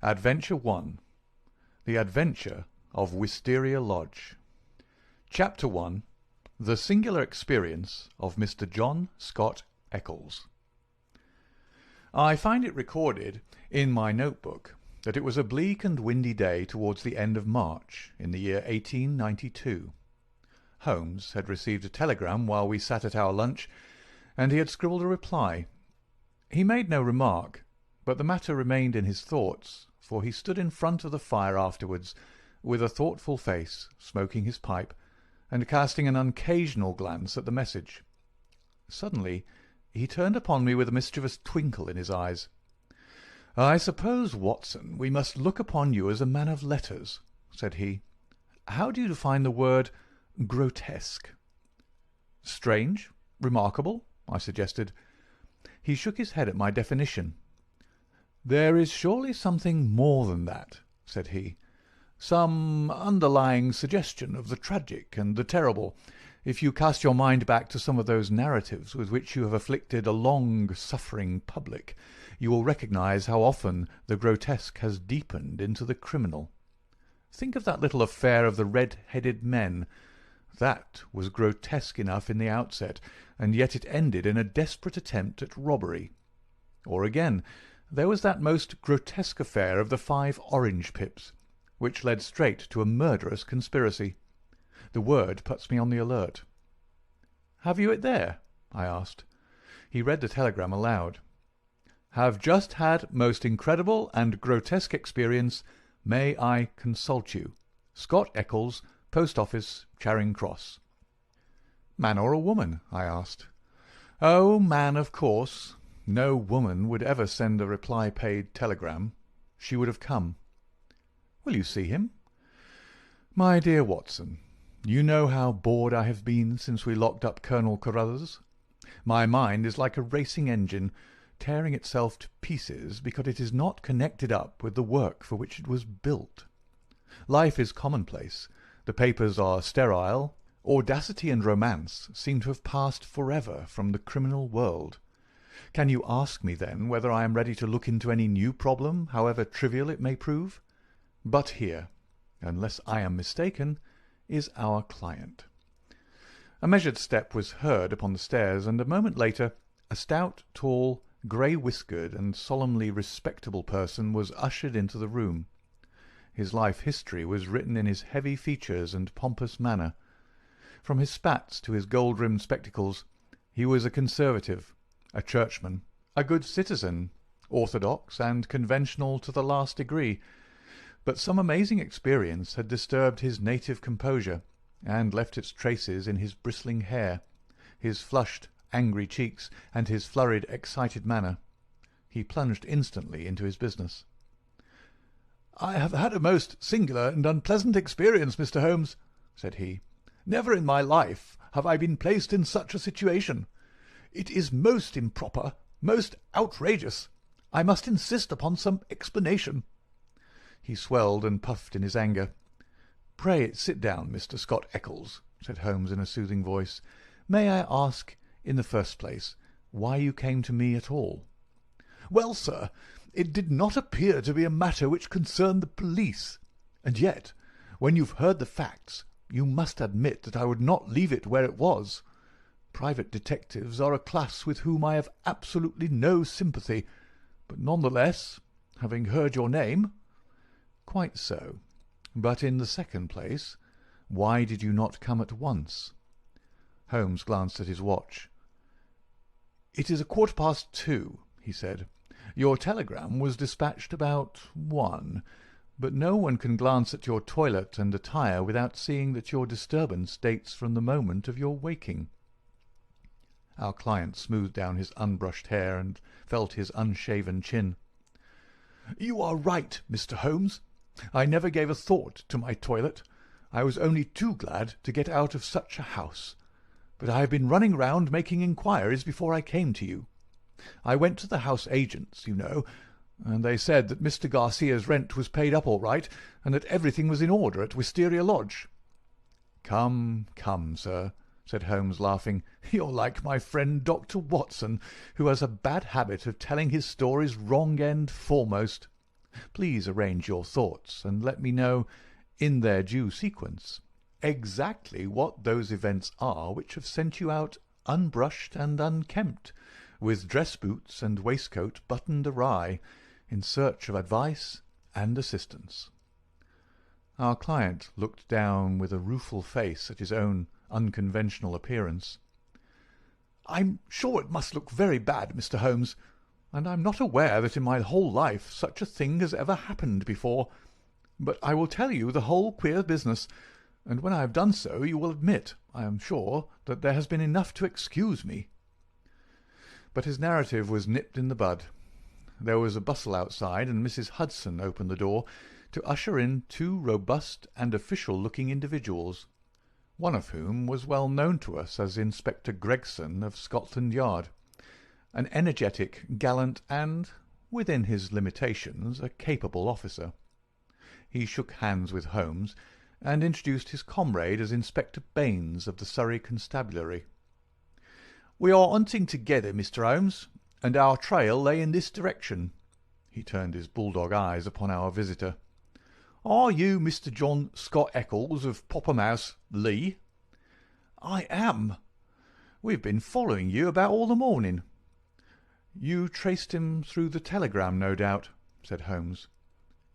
Adventure 1. The Adventure of Wisteria Lodge. Chapter 1. The Singular Experience of Mr. John Scott Eccles. I find it recorded in my notebook that it was a bleak and windy day towards the end of March in the year 1892. Holmes had received a telegram while we sat at our lunch, and he had scribbled a reply. He made no remark, but the matter remained in his thoughts, for he stood in front of the fire afterwards, with a thoughtful face, smoking his pipe, and casting an occasional glance at the message. Suddenly he turned upon me with a mischievous twinkle in his eyes. "I suppose, Watson, we must look upon you as a man of letters," said he. "How do you define the word grotesque?" "Strange, remarkable," I suggested. He shook his head at my definition. "There is surely something more than that," said he. "Some underlying suggestion of the tragic and the terrible. If you cast your mind back to some of those narratives with which you have afflicted a long-suffering public, you will recognize how often the grotesque has deepened into the criminal. Think of that little affair of the red-headed men. That was grotesque enough in the outset, and yet it ended in a desperate attempt at robbery. Or again, there was that most grotesque affair of the 5 orange pips, which led straight to a murderous conspiracy. The word puts me on the alert." "Have you it there?" I asked. He read the telegram aloud. "Have just had most incredible and grotesque experience. May I consult you? Scott Eccles, Post Office, Charing Cross." "Man or a woman?" I asked. "Oh, man, of course. No woman would ever send a reply-paid telegram. She would have come." "Will you see him?" "My dear Watson, you know how bored I have been since we locked up Colonel Carruthers. My mind is like a racing engine, tearing itself to pieces because it is not connected up with the work for which it was built. Life is commonplace. The papers are sterile. Audacity and romance seem to have passed forever from the criminal world. Can you ask me, then, whether I am ready to look into any new problem, however trivial it may prove? But here, unless I am mistaken, is our client." A measured step was heard upon the stairs, and a moment later a stout, tall, grey-whiskered, and solemnly respectable person was ushered into the room. His life history was written in his heavy features and pompous manner. From his spats to his gold-rimmed spectacles, he was a conservative, a churchman, a good citizen, orthodox and conventional to the last degree. But some amazing experience had disturbed his native composure, and left its traces in his bristling hair, his flushed, angry cheeks, and his flurried, excited manner. He plunged instantly into his business. "I have had a most singular and unpleasant experience, Mr. Holmes," said he. "Never in my life have I been placed in such a situation. It is most improper, most outrageous. I must insist upon some explanation." He swelled and puffed in his anger. "Pray sit down, Mr. Scott Eccles," said Holmes in a soothing voice. "May I ask, in the first place, why you came to me at all?" "Well, sir, it did not appear to be a matter which concerned the police. And yet, when you've heard the facts, you must admit that I would not leave it where it was. Private detectives are a class with whom I have absolutely no sympathy, but none the less, having heard your name—" "Quite so. But in the second place, why did you not come at once?" Holmes glanced at his watch. "It is 2:15, he said. "Your telegram was dispatched about 1, but no one can glance at your toilet and attire without seeing that your disturbance dates from the moment of your waking." Our client smoothed down his unbrushed hair and felt his unshaven chin. "You are right, Mr. Holmes. I never gave a thought to my toilet. I was only too glad to get out of such a house. But I have been running round making inquiries before I came to you. I went to the house agents, you know, and they said that Mr. Garcia's rent was paid up all right, and that everything was in order at Wisteria Lodge." "Come, come, sir," said Holmes, laughing. "You're like my friend Dr. Watson, who has a bad habit of telling his stories wrong end foremost. Please arrange your thoughts and let me know, in their due sequence, exactly what those events are which have sent you out unbrushed and unkempt, with dress boots and waistcoat buttoned awry, in search of advice and assistance." Our client looked down with a rueful face at his own unconventional appearance. "I'm sure it must look very bad, Mr. Holmes, and I'm not aware that in my whole life such a thing has ever happened before. But I will tell you the whole queer business, and when I have done so you will admit, I am sure, that there has been enough to excuse me." But his narrative was nipped in the bud. There was a bustle outside, and Mrs. Hudson opened the door to usher in two robust and official-looking individuals, one of whom was well known to us as Inspector Gregson of Scotland Yard, an energetic, gallant, and, within his limitations, a capable officer. He shook hands with Holmes, and introduced his comrade as Inspector Baines of the Surrey Constabulary. "We are hunting together, Mr. Holmes, and our trail lay in this direction." He turned his bulldog eyes upon our visitor. "Are you Mr. John Scott Eccles of Popham House, Lee?" "I am. We've been following you about all the morning." "You traced him through the telegram, no doubt," said Holmes.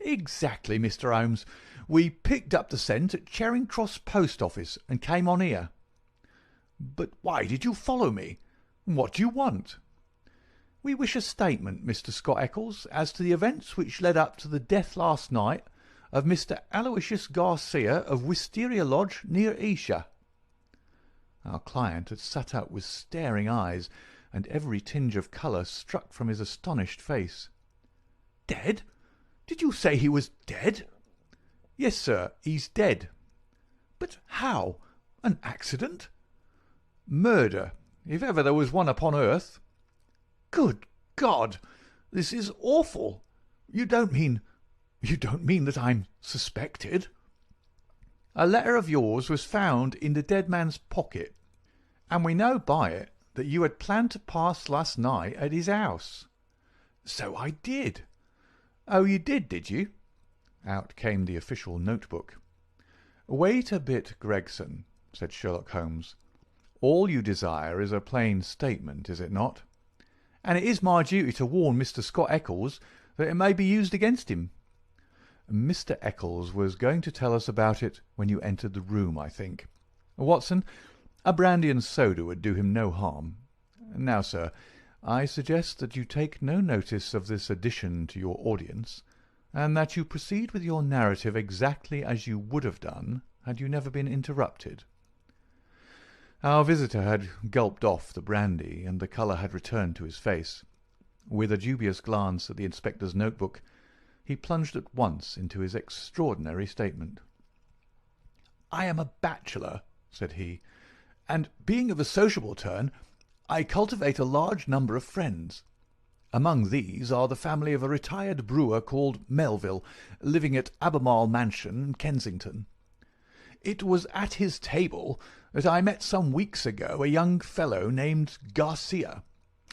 "Exactly, Mr. Holmes. We picked up the scent at Charing Cross Post Office and came on here." "But why did you follow me? What do you want?" "We wish a statement, Mr. Scott Eccles, as to the events which led up to the death last night of Mr. Aloysius Garcia of Wisteria Lodge near Esher." Our client had sat up with staring eyes, and every tinge of colour struck from his astonished face. "Dead? Did you say he was dead?" "Yes, sir, he's dead." "But how? An accident?" "Murder, if ever there was one upon earth." "Good God! This is awful. You don't mean that I'm suspected?" "A letter of yours was found in the dead man's pocket, and we know by it that you had planned to pass last night at his house." "So I did." "Oh, you did you?" Out came the official notebook. "Wait a bit, Gregson," said Sherlock Holmes. "All you desire is a plain statement, is it not?" "And it is my duty to warn Mr. Scott Eccles that it may be used against him." "Mr. Eccles was going to tell us about it when you entered the room, I think. Watson, a brandy and soda would do him no harm. Now, sir, I suggest that you take no notice of this addition to your audience, and that you proceed with your narrative exactly as you would have done had you never been interrupted." Our visitor had gulped off the brandy, and the colour had returned to his face. With a dubious glance at the inspector's notebook, he plunged at once into his extraordinary statement. "I am a bachelor," said he, "and, being of a sociable turn, I cultivate a large number of friends. Among these are the family of a retired brewer called Melville, living at Albemarle Mansion, Kensington. It was at his table that I met some weeks ago a young fellow named Garcia.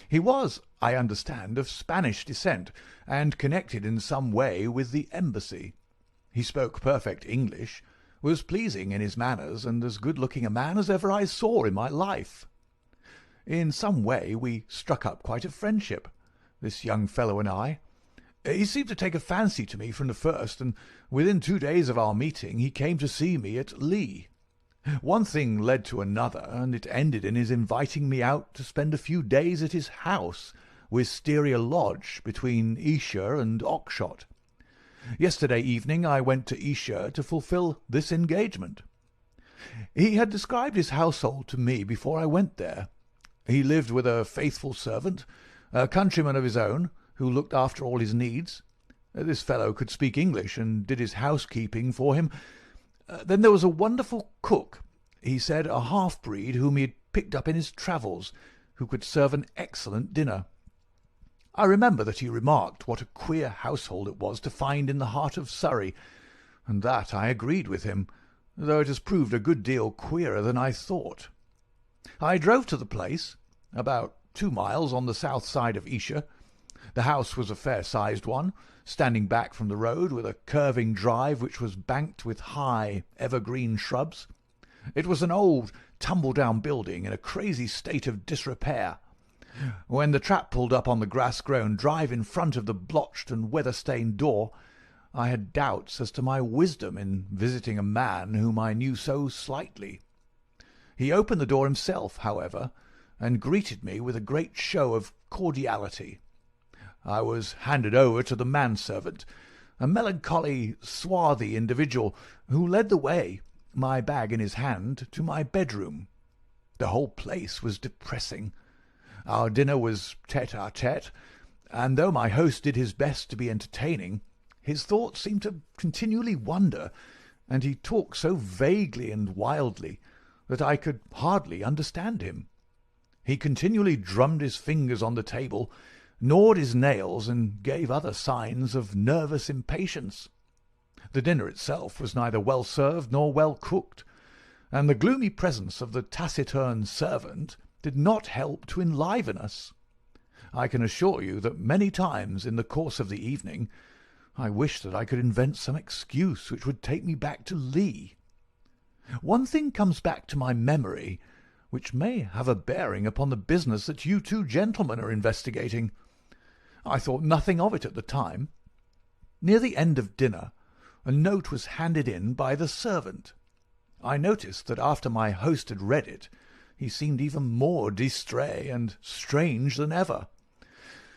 He was, I understand, of Spanish descent, and connected in some way with the embassy. He spoke perfect English, was pleasing in his manners, and as good-looking a man as ever I saw in my life. In some way we struck up quite a friendship, this young fellow and I. He seemed to take a fancy to me from the first, and within 2 days of our meeting he came to see me at Lee. One thing led to another, and it ended in his inviting me out to spend a few days at his house, Wisteria Lodge, between Esher and Oxshott. Yesterday evening I went to Esher to fulfil this engagement. He had described his household to me before I went there. He lived with a faithful servant, a countryman of his own, who looked after all his needs. This fellow could speak English and did his housekeeping for him. Then there was a wonderful cook, he said, a half-breed whom he had picked up in his travels, who could serve an excellent dinner. I remember that he remarked what a queer household it was to find in the heart of Surrey, and that I agreed with him, though it has proved a good deal queerer than I thought. I drove to the place, about 2 miles on the south side of Esher. The house was a fair-sized one, standing back from the road with a curving drive which was banked with high, evergreen shrubs. It was an old, tumble-down building in a crazy state of disrepair. When the trap pulled up on the grass-grown drive in front of the blotched and weather-stained door, I had doubts as to my wisdom in visiting a man whom I knew so slightly. He opened the door himself, however, and greeted me with a great show of cordiality. I was handed over to the manservant, a melancholy, swarthy individual, who led the way, my bag in his hand, to my bedroom. The whole place was depressing. Our dinner was tete-a-tete, and though my host did his best to be entertaining, his thoughts seemed to continually wander, and he talked so vaguely and wildly that I could hardly understand him. He continually drummed his fingers on the table, gnawed his nails, and gave other signs of nervous impatience. The dinner itself was neither well served nor well cooked, and the gloomy presence of the taciturn servant did not help to enliven us. I can assure you that many times in the course of the evening I wished that I could invent some excuse which would take me back to Lee. One thing comes back to my memory which may have a bearing upon the business that you two gentlemen are investigating. I thought nothing of it at the time. Near the end of dinner a note was handed in by the servant. I noticed that after my host had read it, he seemed even more distrait and strange than ever.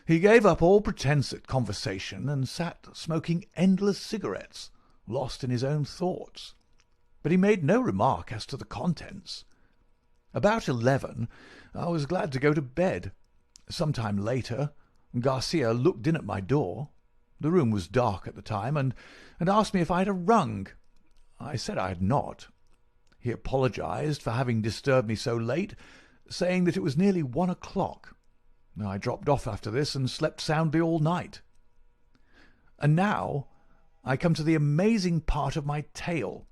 He gave up all pretence at conversation and sat smoking endless cigarettes, lost in his own thoughts. But he made no remark as to the contents. About 11, I was glad to go to bed. Some time later, Garcia looked in at my door. The room was dark at the time, and asked me if I had rung. I said I had not. He apologized for having disturbed me so late, saying that it was nearly 1 o'clock. I dropped off after this and slept soundly all night. And now I come to the amazing part of my tale.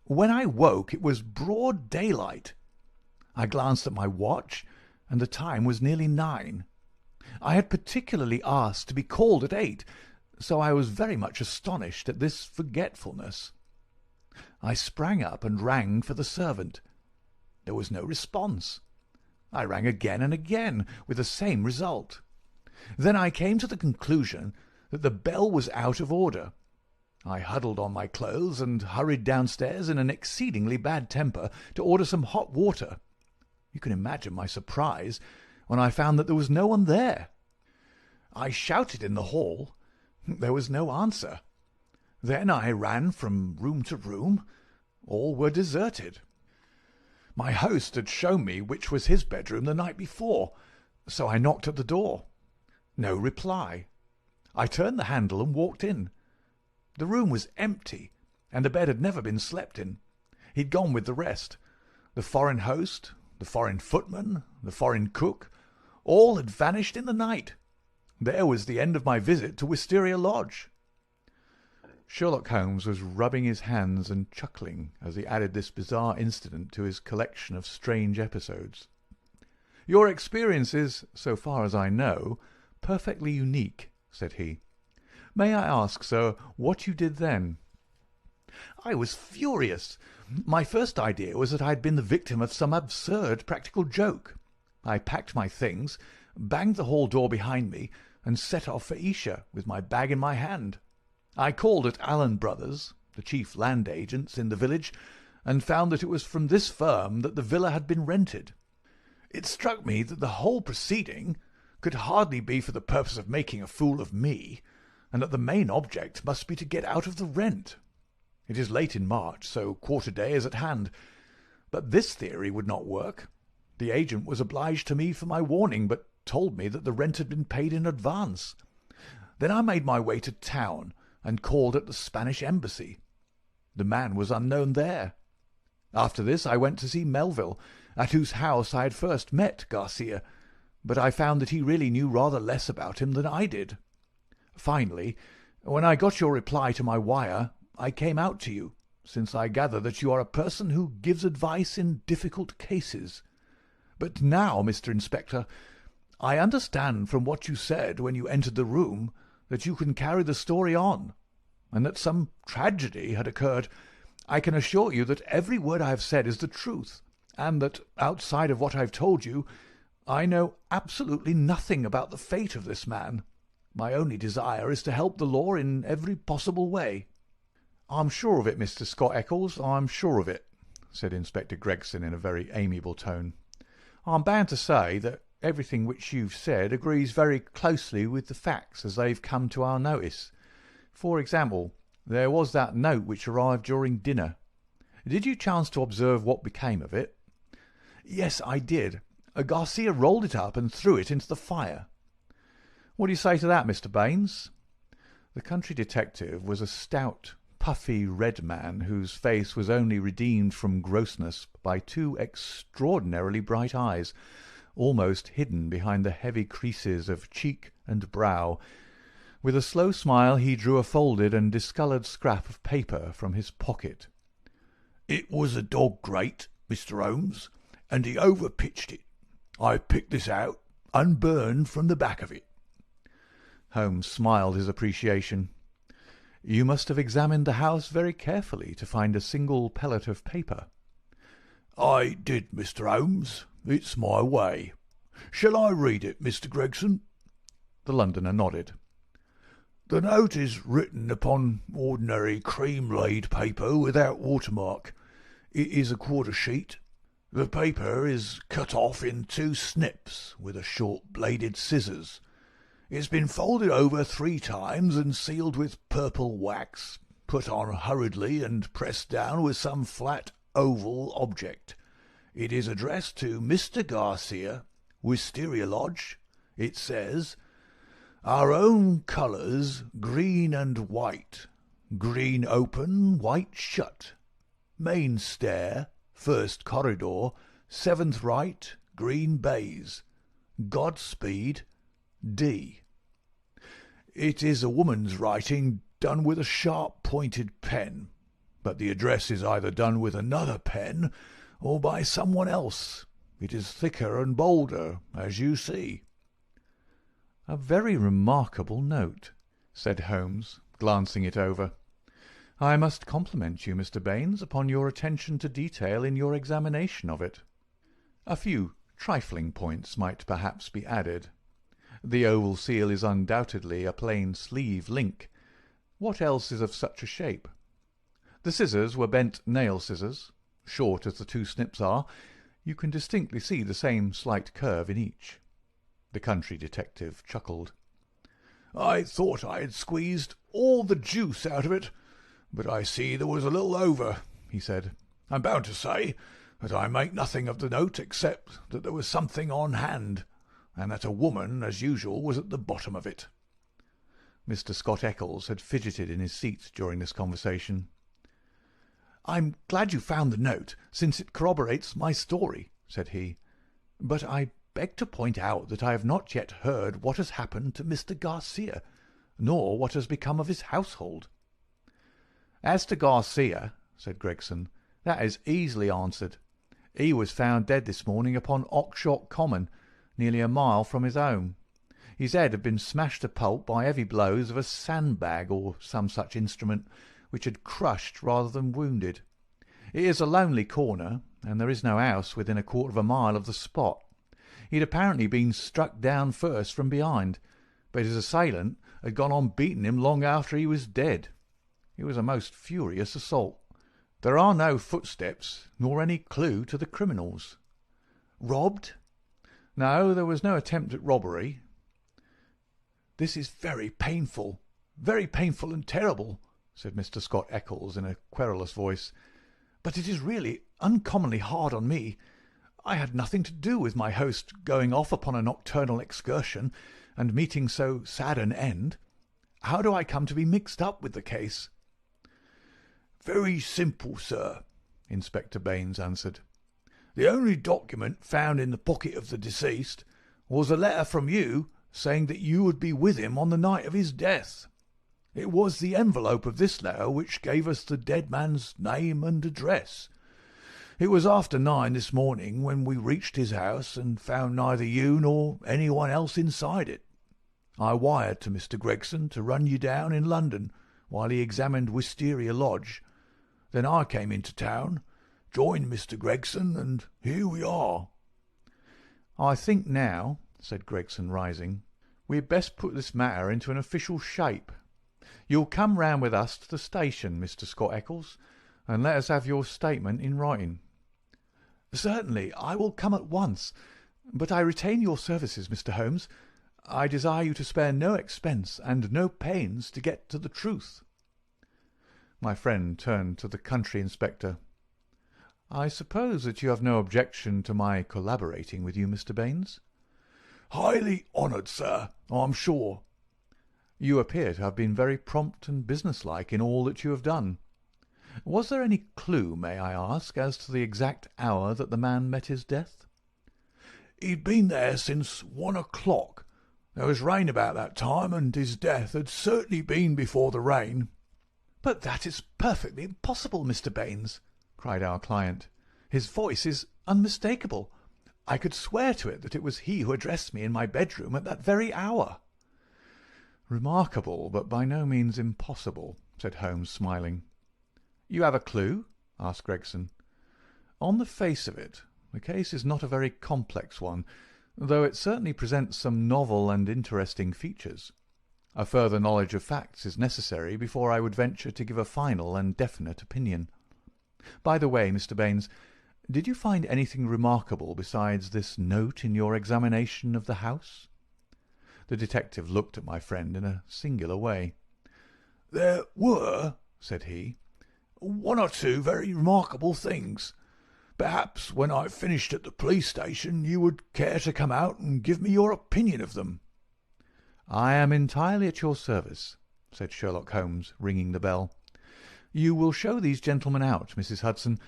When I woke it was broad daylight. I glanced at my watch, and the time was nearly 9. I had particularly asked to be called at 8, so I was very much astonished at this forgetfulness. I sprang up and rang for the servant. There was no response. I rang again and again, with the same result. Then I came to the conclusion that the bell was out of order. I huddled on my clothes and hurried downstairs in an exceedingly bad temper to order some hot water. You can imagine my surprise when I found that there was no one there. I shouted in the hall. There was no answer. Then I ran from room to room. All were deserted. My host had shown me which was his bedroom the night before, so I knocked at the door. No reply. I turned the handle and walked in. The room was empty, and the bed had never been slept in. He'd gone with the rest. The foreign host, the foreign footman, the foreign cook, all had vanished in the night. There was the end of my visit to Wisteria Lodge. Sherlock Holmes was rubbing his hands and chuckling as he added this bizarre incident to his collection of strange episodes. "Your experience is, so far as I know, perfectly unique," said he. "May I ask, sir, what you did then?" I was furious. My first idea was that I had been the victim of some absurd practical joke. I packed my things, banged the hall door behind me, and set off for Esher with my bag in my hand. I called at Allen Brothers, the chief land agents in the village, and found that it was from this firm that the villa had been rented. It struck me that the whole proceeding could hardly be for the purpose of making a fool of me, and that the main object must be to get out of the rent. It is late in March, so quarter-day is at hand. But this theory would not work. The agent was obliged to me for my warning, but told me that the rent had been paid in advance. Then I made my way to town and called at the Spanish embassy. The man was unknown there. After this I went to see Melville, at whose house I had first met Garcia, but I found that he really knew rather less about him than I did. Finally, when I got your reply to my wire, I came out to you, since I gather that you are a person who gives advice in difficult cases. But now, Mr. Inspector, I understand from what you said when you entered the room that you can carry the story on, and that some tragedy had occurred. I can assure you that every word I have said is the truth, and that, outside of what I have told you, I know absolutely nothing about the fate of this man. My only desire is to help the law in every possible way." "I'm sure of it, Mr. Scott Eccles, I'm sure of it," said Inspector Gregson in a very amiable tone. "I'm bound to say that everything which you've said agrees very closely with the facts as they've come to our notice. For example, there was that note which arrived during dinner. Did you chance to observe what became of it?" "Yes, I did. Garcia rolled it up and threw it into the fire." "What do you say to that, Mr. Baines?" The country detective was a stout, puffy red man whose face was only redeemed from grossness by two extraordinarily bright eyes, almost hidden behind the heavy creases of cheek and brow. With a slow smile he drew a folded and discoloured scrap of paper from his pocket. "It was a dog grate, Mr. Holmes, and he overpitched it. I picked this out, unburned from the back of it." Holmes smiled his appreciation. "You must have examined the house very carefully to find a single pellet of paper." "I did, Mr. Holmes. It's my way. Shall I read it, Mr. Gregson?" The Londoner nodded. "The note is written upon ordinary cream-laid paper without watermark. It is a quarter sheet. The paper is cut off in 2 snips with a short-bladed scissors. It's been folded over 3 times and sealed with purple wax, put on hurriedly and pressed down with some flat oval object. It is addressed to Mr. Garcia, Wisteria Lodge. It says, 'Our own colours, green and white. Green open, white shut. Main stair, 1st corridor, 7th right, green baize. Godspeed, D.' It is a woman's writing done with a sharp-pointed pen, but the address is either done with another pen or by someone else. It is thicker and bolder, as you see." "A very remarkable note," said Holmes, glancing it over. "I must compliment you, Mr. Baines, upon your attention to detail in your examination of it. A few trifling points might perhaps be added. The oval seal is undoubtedly a plain sleeve link. What else is of such a shape? The scissors were bent nail scissors. Short as the 2 snips are, you can distinctly see the same slight curve in each." The country detective chuckled. "I thought I had squeezed all the juice out of it, but I see there was a little over," he said. "I'm bound to say that I make nothing of the note except that there was something on hand, and that a woman, as usual, was at the bottom of it." Mr. Scott Eccles had fidgeted in his seat during this conversation. "I'm glad you found the note, since it corroborates my story," said he. "But I beg to point out that I have not yet heard what has happened to Mr. Garcia, nor what has become of his household." "As to Garcia," said Gregson, "that is easily answered. He was found dead this morning upon Oxshott Common, nearly a mile from his home. His head had been smashed to pulp by heavy blows of a sandbag or some such instrument, which had crushed rather than wounded. It is a lonely corner, and there is no house within a quarter of a mile of the spot. He had apparently been struck down first from behind, but his assailant had gone on beating him long after he was dead. It was a most furious assault. There are no footsteps, nor any clue to the criminals." "Robbed?" "No, there was no attempt at robbery." "This is very painful and terrible," said Mr. Scott Eccles in a querulous voice. "But it is really uncommonly hard on me. I had nothing to do with my host going off upon a nocturnal excursion and meeting so sad an end. How do I come to be mixed up with the case?" "Very simple, sir," Inspector Baines answered. "The only document found in the pocket of the deceased was a letter from you saying that you would be with him on the night of his death. It was the envelope of this letter which gave us the dead man's name and address. It was after 9 this morning when we reached his house and found neither you nor anyone else inside it. I wired to Mr. Gregson to run you down in London while he examined Wisteria Lodge. Then I came into town, joined Mr. Gregson, and here we are." "I think now," said Gregson, rising, "we had best put this matter into an official shape. You'll come round with us to the station, Mr. Scott Eccles, and let us have your statement in writing." "Certainly, I will come at once. But I retain your services, Mr. Holmes. I desire you to spare no expense and no pains to get to the truth." My friend turned to the country inspector. "I suppose that you have no objection to my collaborating with you, Mr. Baines?" "Highly honoured, sir, I'm sure." "You appear to have been very prompt and businesslike in all that you have done. Was there any clue, may I ask, as to the exact hour that the man met his death?" "He'd been there since 1 o'clock. There was rain about that time, and his death had certainly been before the rain." "But that is perfectly impossible, Mr. Baines," cried our client. "His voice is unmistakable. I could swear to it that it was he who addressed me in my bedroom at that very hour." "Remarkable, but by no means impossible," said Holmes, smiling. "You have a clue?" asked Gregson. "On the face of it, the case is not a very complex one, though it certainly presents some novel and interesting features. A further knowledge of facts is necessary before I would venture to give a final and definite opinion. By the way, Mr. Baines, did you find anything remarkable besides this note in your examination of the house?" The detective looked at my friend in a singular way. "There were," said he, "one or two very remarkable things. Perhaps when I've finished at the police station you would care to come out and give me your opinion of them." "I am entirely at your service," said Sherlock Holmes, ringing the bell. "You will show these gentlemen out, Mrs. Hudson,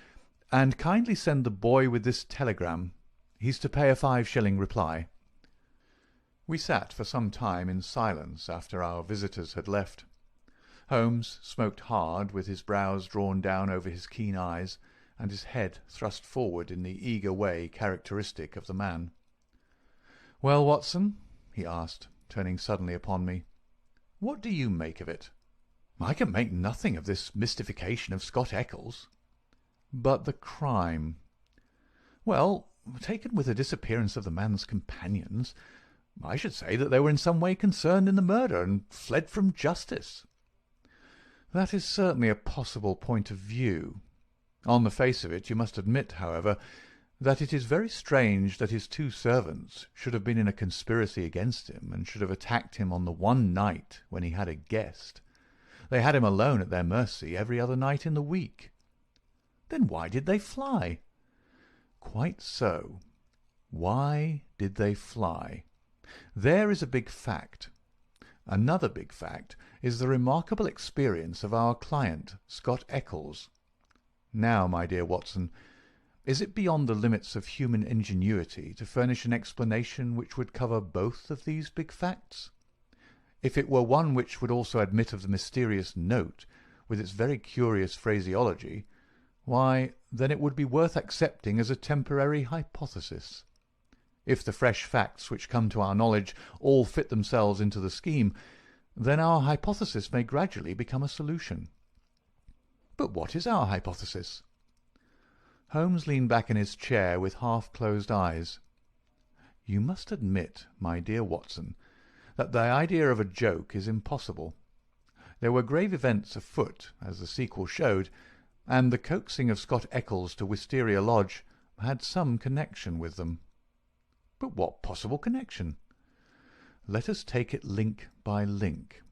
and kindly send the boy with this telegram. He's to pay a 5-shilling reply." We sat for some time in silence after our visitors had left. Holmes smoked hard, with his brows drawn down over his keen eyes, and his head thrust forward in the eager way characteristic of the man. "Well, Watson," he asked, turning suddenly upon me, "what do you make of it?" "I can make nothing of this mystification of Scott Eccles." "But the crime?" "Well, taken with the disappearance of the man's companions, I should say that they were in some way concerned in the murder and fled from justice." "That is certainly a possible point of view. On the face of it, you must admit, however, that it is very strange that his 2 servants should have been in a conspiracy against him and should have attacked him on the one night when he had a guest. They had him alone at their mercy every other night in the week." "Then why did they fly?" "Quite so. Why did they fly? There is a big fact. Another big fact is the remarkable experience of our client, Scott Eccles. Now, my dear Watson, is it beyond the limits of human ingenuity to furnish an explanation which would cover both of these big facts? If it were one which would also admit of the mysterious note, with its very curious phraseology, why, then it would be worth accepting as a temporary hypothesis. If the fresh facts which come to our knowledge all fit themselves into the scheme, then our hypothesis may gradually become a solution." "But what is our hypothesis?" Holmes leaned back in his chair with half-closed eyes. "You must admit, my dear Watson, that the idea of a joke is impossible. There were grave events afoot, as the sequel showed, and the coaxing of Scott Eccles to Wisteria Lodge had some connection with them." "But what possible connection?" "Let us take it link by link.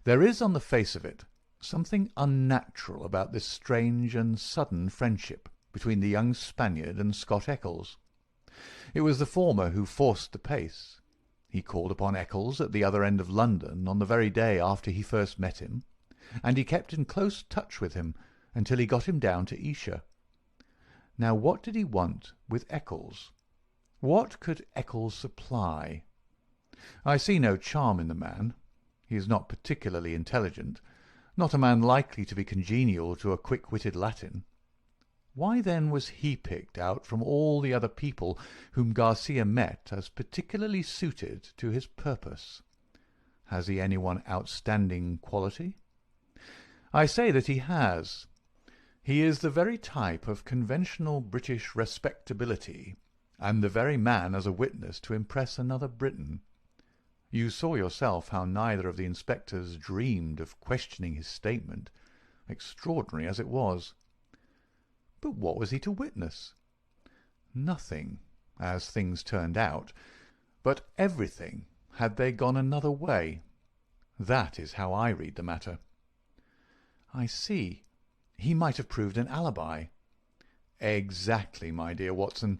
There is, on the face of it, something unnatural about this strange and sudden friendship between the young Spaniard and Scott Eccles. It was the former who forced the pace. He called upon Eccles at the other end of London on the very day after he first met him, and he kept in close touch with him until he got him down to Esher. Now what did he want with Eccles? What could Eccles supply? I see no charm in the man. He is not particularly intelligent, not a man likely to be congenial to a quick-witted Latin. Why then was he picked out from all the other people whom Garcia met as particularly suited to his purpose? Has he any one outstanding quality? I say that he has. He is the very type of conventional British respectability, and the very man as a witness to impress another Briton. You saw yourself how neither of the inspectors dreamed of questioning his statement, extraordinary as it was. But what was he to witness? Nothing, as things turned out, but everything, had they gone another way. That is how I read the matter. I see. He might have proved an alibi. Exactly, my dear Watson.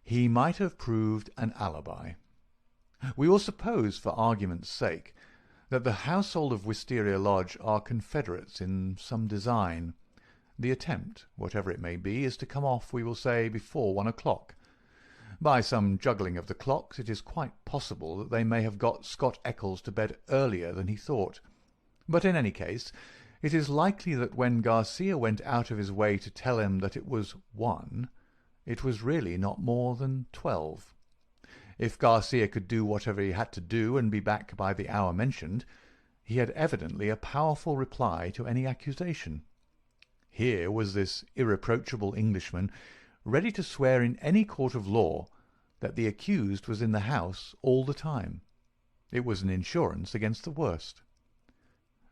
He might have proved an alibi. We will suppose, for argument's sake, that the household of Wisteria Lodge are confederates in some design. The attempt, whatever it may be, is to come off, we will say, before 1 o'clock. By some juggling of the clocks, it is quite possible that they may have got Scott Eccles to bed earlier than he thought. But in any case, it is likely that when Garcia went out of his way to tell him that it was 1, it was really not more than 12. If Garcia could do whatever he had to do and be back by the hour mentioned, he had evidently a powerful reply to any accusation. Here was this irreproachable Englishman ready to swear in any court of law that the accused was in the house all the time. It was an insurance against the worst.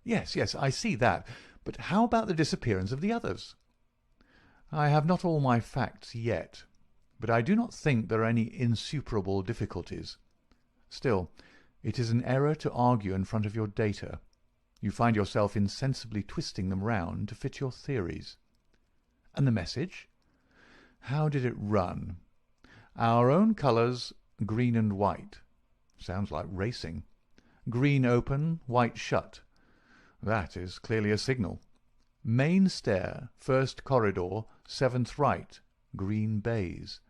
Yes, I see that. But how about the disappearance of the others? I have not all my facts yet, but I do not think there are any insuperable difficulties. Still, it is an error to argue in front of your data. You find yourself insensibly twisting them round to fit your theories. And the message? How did it run? Our own colours, green and white. Sounds like racing. Green open, white shut. That is clearly a signal. Main stair, first corridor, 7th right, green baize.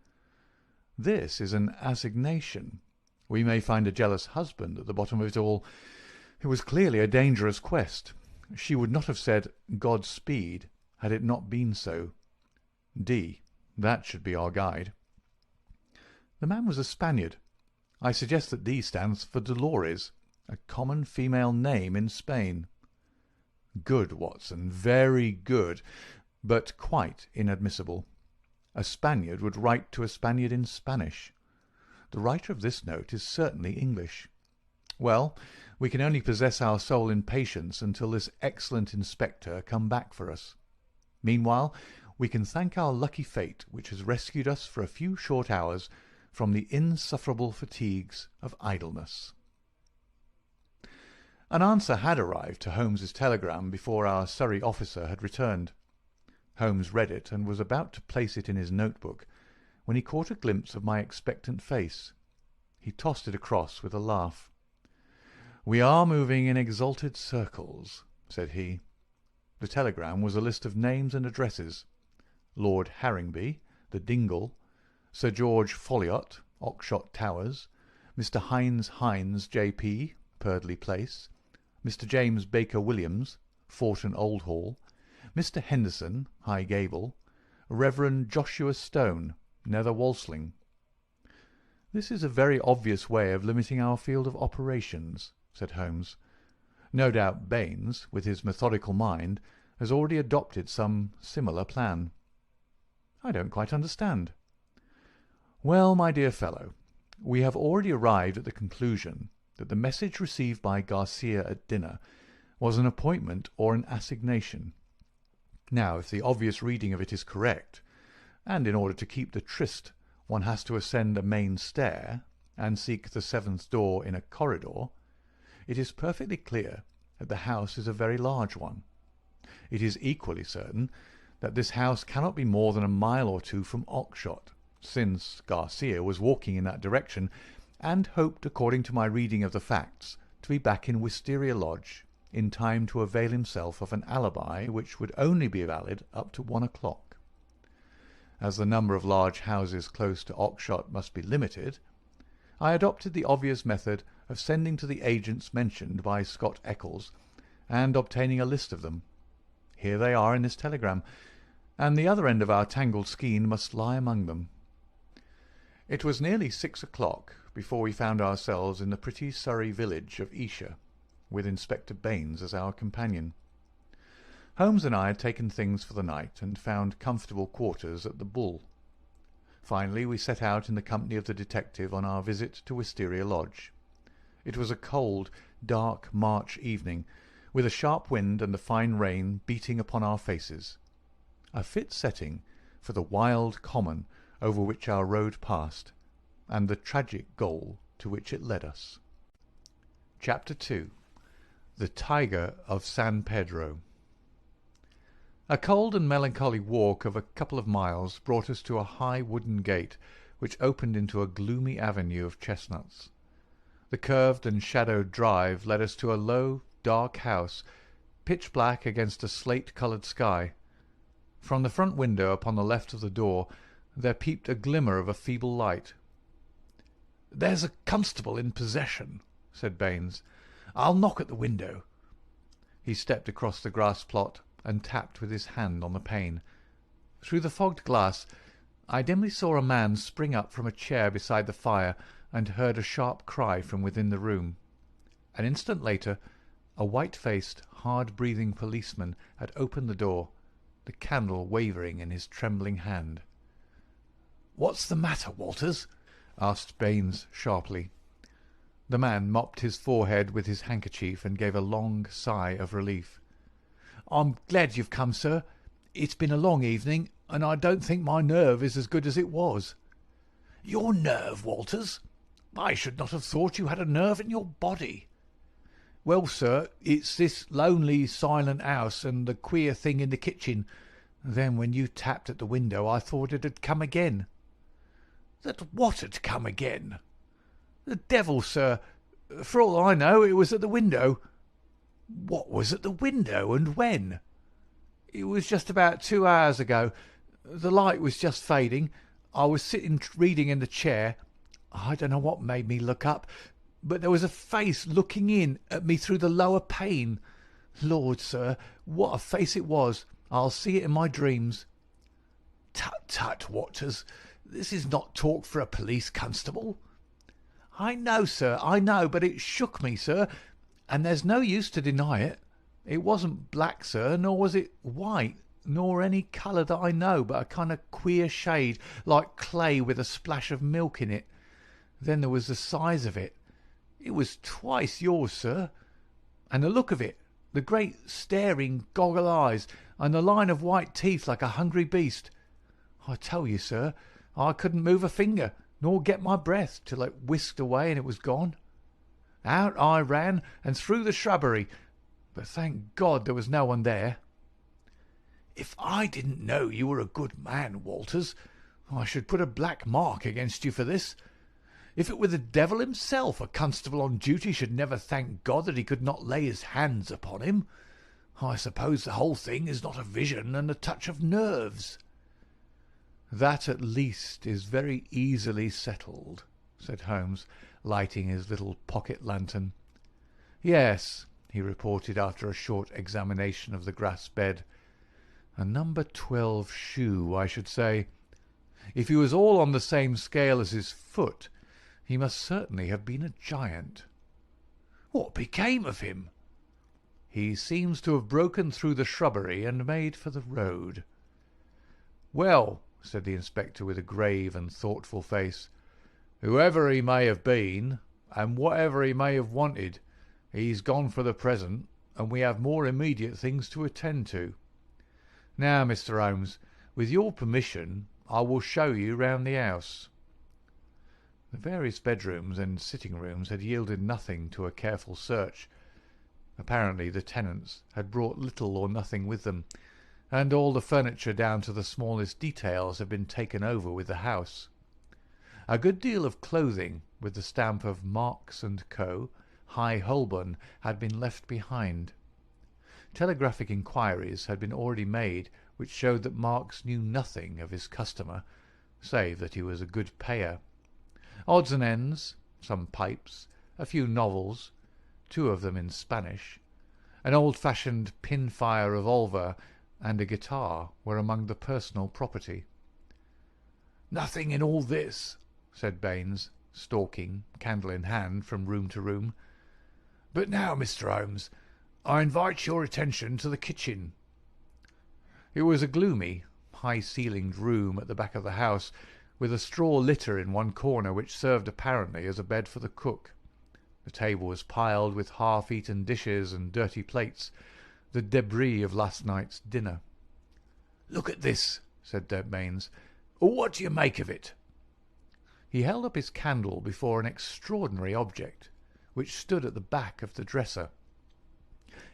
This is an assignation. We may find a jealous husband at the bottom of it all. It was clearly a dangerous quest. She would not have said Godspeed had it not been so. D. That should be our guide. The man was a Spaniard. I suggest that D stands for Dolores, a common female name in Spain. Good, Watson, very good, but quite inadmissible. A Spaniard would write to a Spaniard in Spanish. The writer of this note is certainly English. Well, we can only possess our soul in patience until this excellent inspector come back for us. Meanwhile, we can thank our lucky fate which has rescued us for a few short hours from the insufferable fatigues of idleness. An answer had arrived to Holmes's telegram before our Surrey officer had returned. Holmes read it and was about to place it in his notebook when he caught a glimpse of my expectant face. He tossed it across with a laugh. "We are moving in exalted circles," said he. The telegram was a list of names and addresses. Lord Harringby, the Dingle, Sir George Folliot, Oxshott Towers, Mr. Hines, J.P., Purdley Place, Mr. James Baker Williams, Forton Old Hall, Mr. Henderson, High Gable, Reverend Joshua Stone, Nether Walsling. "This is a very obvious way of limiting our field of operations," said Holmes. "No doubt Baines, with his methodical mind, has already adopted some similar plan." "I don't quite understand." "Well, my dear fellow, we have already arrived at the conclusion that the message received by Garcia at dinner was an appointment or an assignation. Now, if the obvious reading of it is correct, and in order to keep the tryst one has to ascend a main stair and seek the 7th door in a corridor, it is perfectly clear that the house is a very large one. It is equally certain that this house cannot be more than a mile or two from Oxshott, since Garcia was walking in that direction and hoped, according to my reading of the facts, to be back in Wisteria Lodge in time to avail himself of an alibi which would only be valid up to 1 o'clock. As the number of large houses close to Oxshott must be limited, I adopted the obvious method of sending to the agents mentioned by Scott Eccles and obtaining a list of them. Here they are in this telegram, and the other end of our tangled skein must lie among them. It was nearly 6 o'clock before we found ourselves in the pretty Surrey village of Esher, with Inspector Baines as our companion. Holmes and I had taken things for the night and found comfortable quarters at the Bull. Finally we set out in the company of the detective on our visit to Wisteria Lodge. It was a cold, dark March evening, with a sharp wind and the fine rain beating upon our faces. A fit setting for the wild common over which our road passed, and the tragic goal to which it led us. Chapter 2. The Tiger of San Pedro. A cold and melancholy walk of a couple of miles brought us to a high wooden gate which opened into a gloomy avenue of chestnuts. The curved and shadowed drive led us to a low, dark house, pitch black against a slate-coloured sky. From the front window upon the left of the door there peeped a glimmer of a feeble light. "There's a constable in possession," said Baines. "I'll knock at the window." He stepped across the grass plot and tapped with his hand on the pane. Through the fogged glass I dimly saw a man spring up from a chair beside the fire and heard a sharp cry from within the room. An instant later a white-faced, hard-breathing policeman had opened the door, the candle wavering in his trembling hand. "What's the matter, Walters?" asked Baines sharply. The man mopped his forehead with his handkerchief and gave a long sigh of relief. "I'm glad you've come, sir. It's been a long evening, and I don't think my nerve is as good as it was." "Your nerve, Walters? I should not have thought you had a nerve in your body." "Well, sir, it's this lonely, silent house and the queer thing in the kitchen. Then when you tapped at the window I thought it had come again." "That what had come again?" "The devil, sir. For all I know it was at the window." "What was at the window, and when?" "It was just about 2 hours ago. The light was just fading. I was sitting reading in the chair. I don't know what made me look up, but there was a face looking in at me through the lower pane. Lord, sir, what a face it was! I'll see it in my dreams." "Tut, tut, Waters. This is not talk for a police constable." "I know, sir, I know, but it shook me, sir, and there's no use to deny it. It wasn't black, sir, nor was it white, nor any colour that I know, but a kind of queer shade, like clay with a splash of milk in it. Then there was the size of it. It was twice yours, sir. And the look of it, the great staring goggle eyes, and the line of white teeth like a hungry beast. I tell you, sir, I couldn't move a finger, nor get my breath, till it whisked away and it was gone. Out I ran, and through the shrubbery, but thank God there was no one there." "If I didn't know you were a good man, Walters, I should put a black mark against you for this. If it were the devil himself, a constable on duty should never thank God that he could not lay his hands upon him. I suppose the whole thing is not a vision and a touch of nerves." "That at least is very easily settled," said Holmes, lighting his little pocket lantern. "Yes," he reported after a short examination of the grass bed, "a number 12 shoe, I should say. If he was all on the same scale as his foot, he must certainly have been a giant." "What became of him?" "He seems to have broken through the shrubbery and made for the road." "Well," said the inspector with a grave and thoughtful face, "whoever he may have been, and whatever he may have wanted, he's gone for the present, and we have more immediate things to attend to. Now, Mr. Holmes, with your permission, I will show you round the house." The various bedrooms and sitting rooms had yielded nothing to a careful search. Apparently the tenants had brought little or nothing with them, and all the furniture down to the smallest details had been taken over with the house. A good deal of clothing, with the stamp of Marks and Co., High Holborn, had been left behind. Telegraphic inquiries had been already made which showed that Marks knew nothing of his customer, save that he was a good payer. Odds and ends, some pipes, a few novels, 2 of them in Spanish, an old-fashioned pin-fire revolver, and a guitar were among the personal property. "Nothing in all this," said Baines, stalking, candle in hand, from room to room. But now, Mr. Holmes, I invite your attention to the kitchen." It was a gloomy, high-ceilinged room at the back of the house, with a straw litter in one corner which served apparently as a bed for the cook. The table was piled with half-eaten dishes and dirty plates, the debris of last night's dinner. "Look at this," said Baines. "What do you make of it?" He held up his candle before an extraordinary object, which stood at the back of the dresser.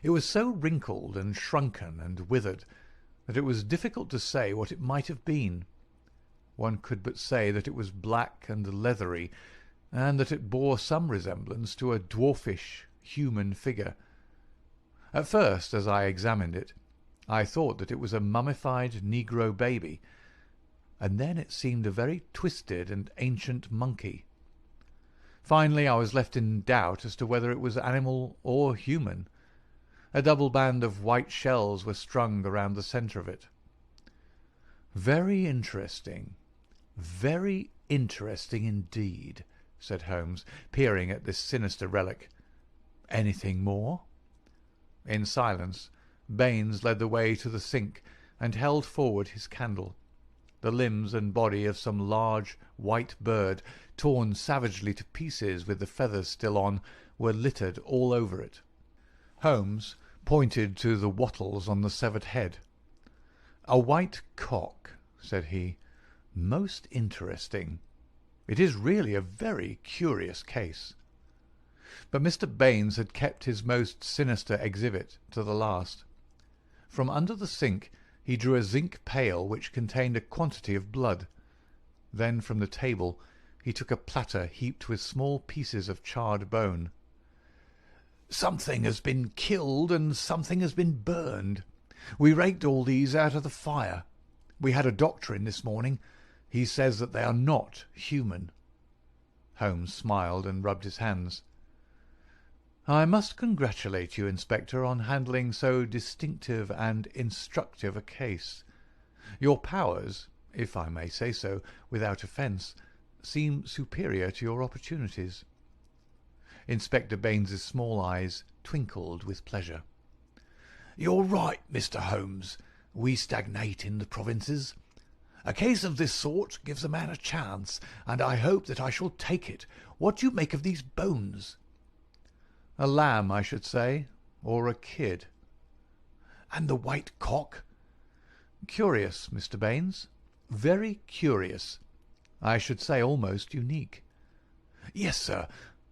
It was so wrinkled and shrunken and withered that it was difficult to say what it might have been. One could but say that it was black and leathery, and that it bore some resemblance to a dwarfish human figure. At first, as I examined it, I thought that it was a mummified negro baby, and then it seemed a very twisted and ancient monkey. Finally, I was left in doubt as to whether it was animal or human. A double band of white shells were strung around the centre of it. "Very interesting, very interesting indeed," said Holmes, peering at this sinister relic. "Anything more?" In silence, Baines led the way to the sink and held forward his candle. The limbs and body of some large white bird, torn savagely to pieces with the feathers still on, were littered all over it. Holmes pointed to the wattles on the severed head. "A white cock," said he. "Most interesting. It is really a very curious case." But Mr. Baines had kept his most sinister exhibit to the last. From under the sink he drew a zinc pail which contained a quantity of blood. Then from the table he took a platter heaped with small pieces of charred bone. "Something has been killed and something has been burned. We raked all these out of the fire. We had a doctor in this morning. He says that they are not human." Holmes smiled and rubbed his hands. "I must congratulate you, Inspector, on handling so distinctive and instructive a case. Your powers, if I may say so without offence, seem superior to your opportunities." Inspector Baines's small eyes twinkled with pleasure. "You're right, Mr. Holmes. We stagnate in the provinces. A case of this sort gives a man a chance, and I hope that I shall take it. What do you make of these bones?" "A lamb, I should say, or a kid." "And the white cock?" "Curious, Mr. Baines. Very curious. I should say almost unique." "Yes, sir.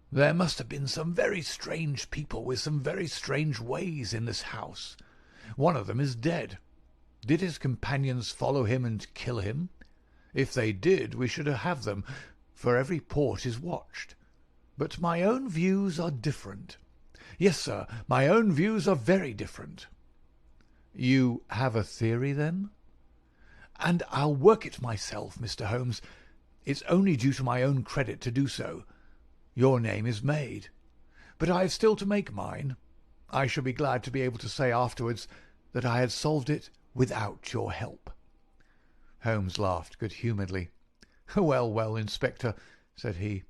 There must have been some very strange people with some very strange ways in this house. One of them is dead. Did his companions follow him and kill him? If they did, we should have them, for every port is watched. But my own views are different. Yes, sir, my own views are very different." "You have a theory, then?" "And I'll work it myself, Mr. Holmes. It's only due to my own credit to do so. Your name is made. But I have still to make mine. I shall be glad to be able to say afterwards that I had solved it without your help." Holmes laughed good-humouredly. "Well, well, Inspector," said he.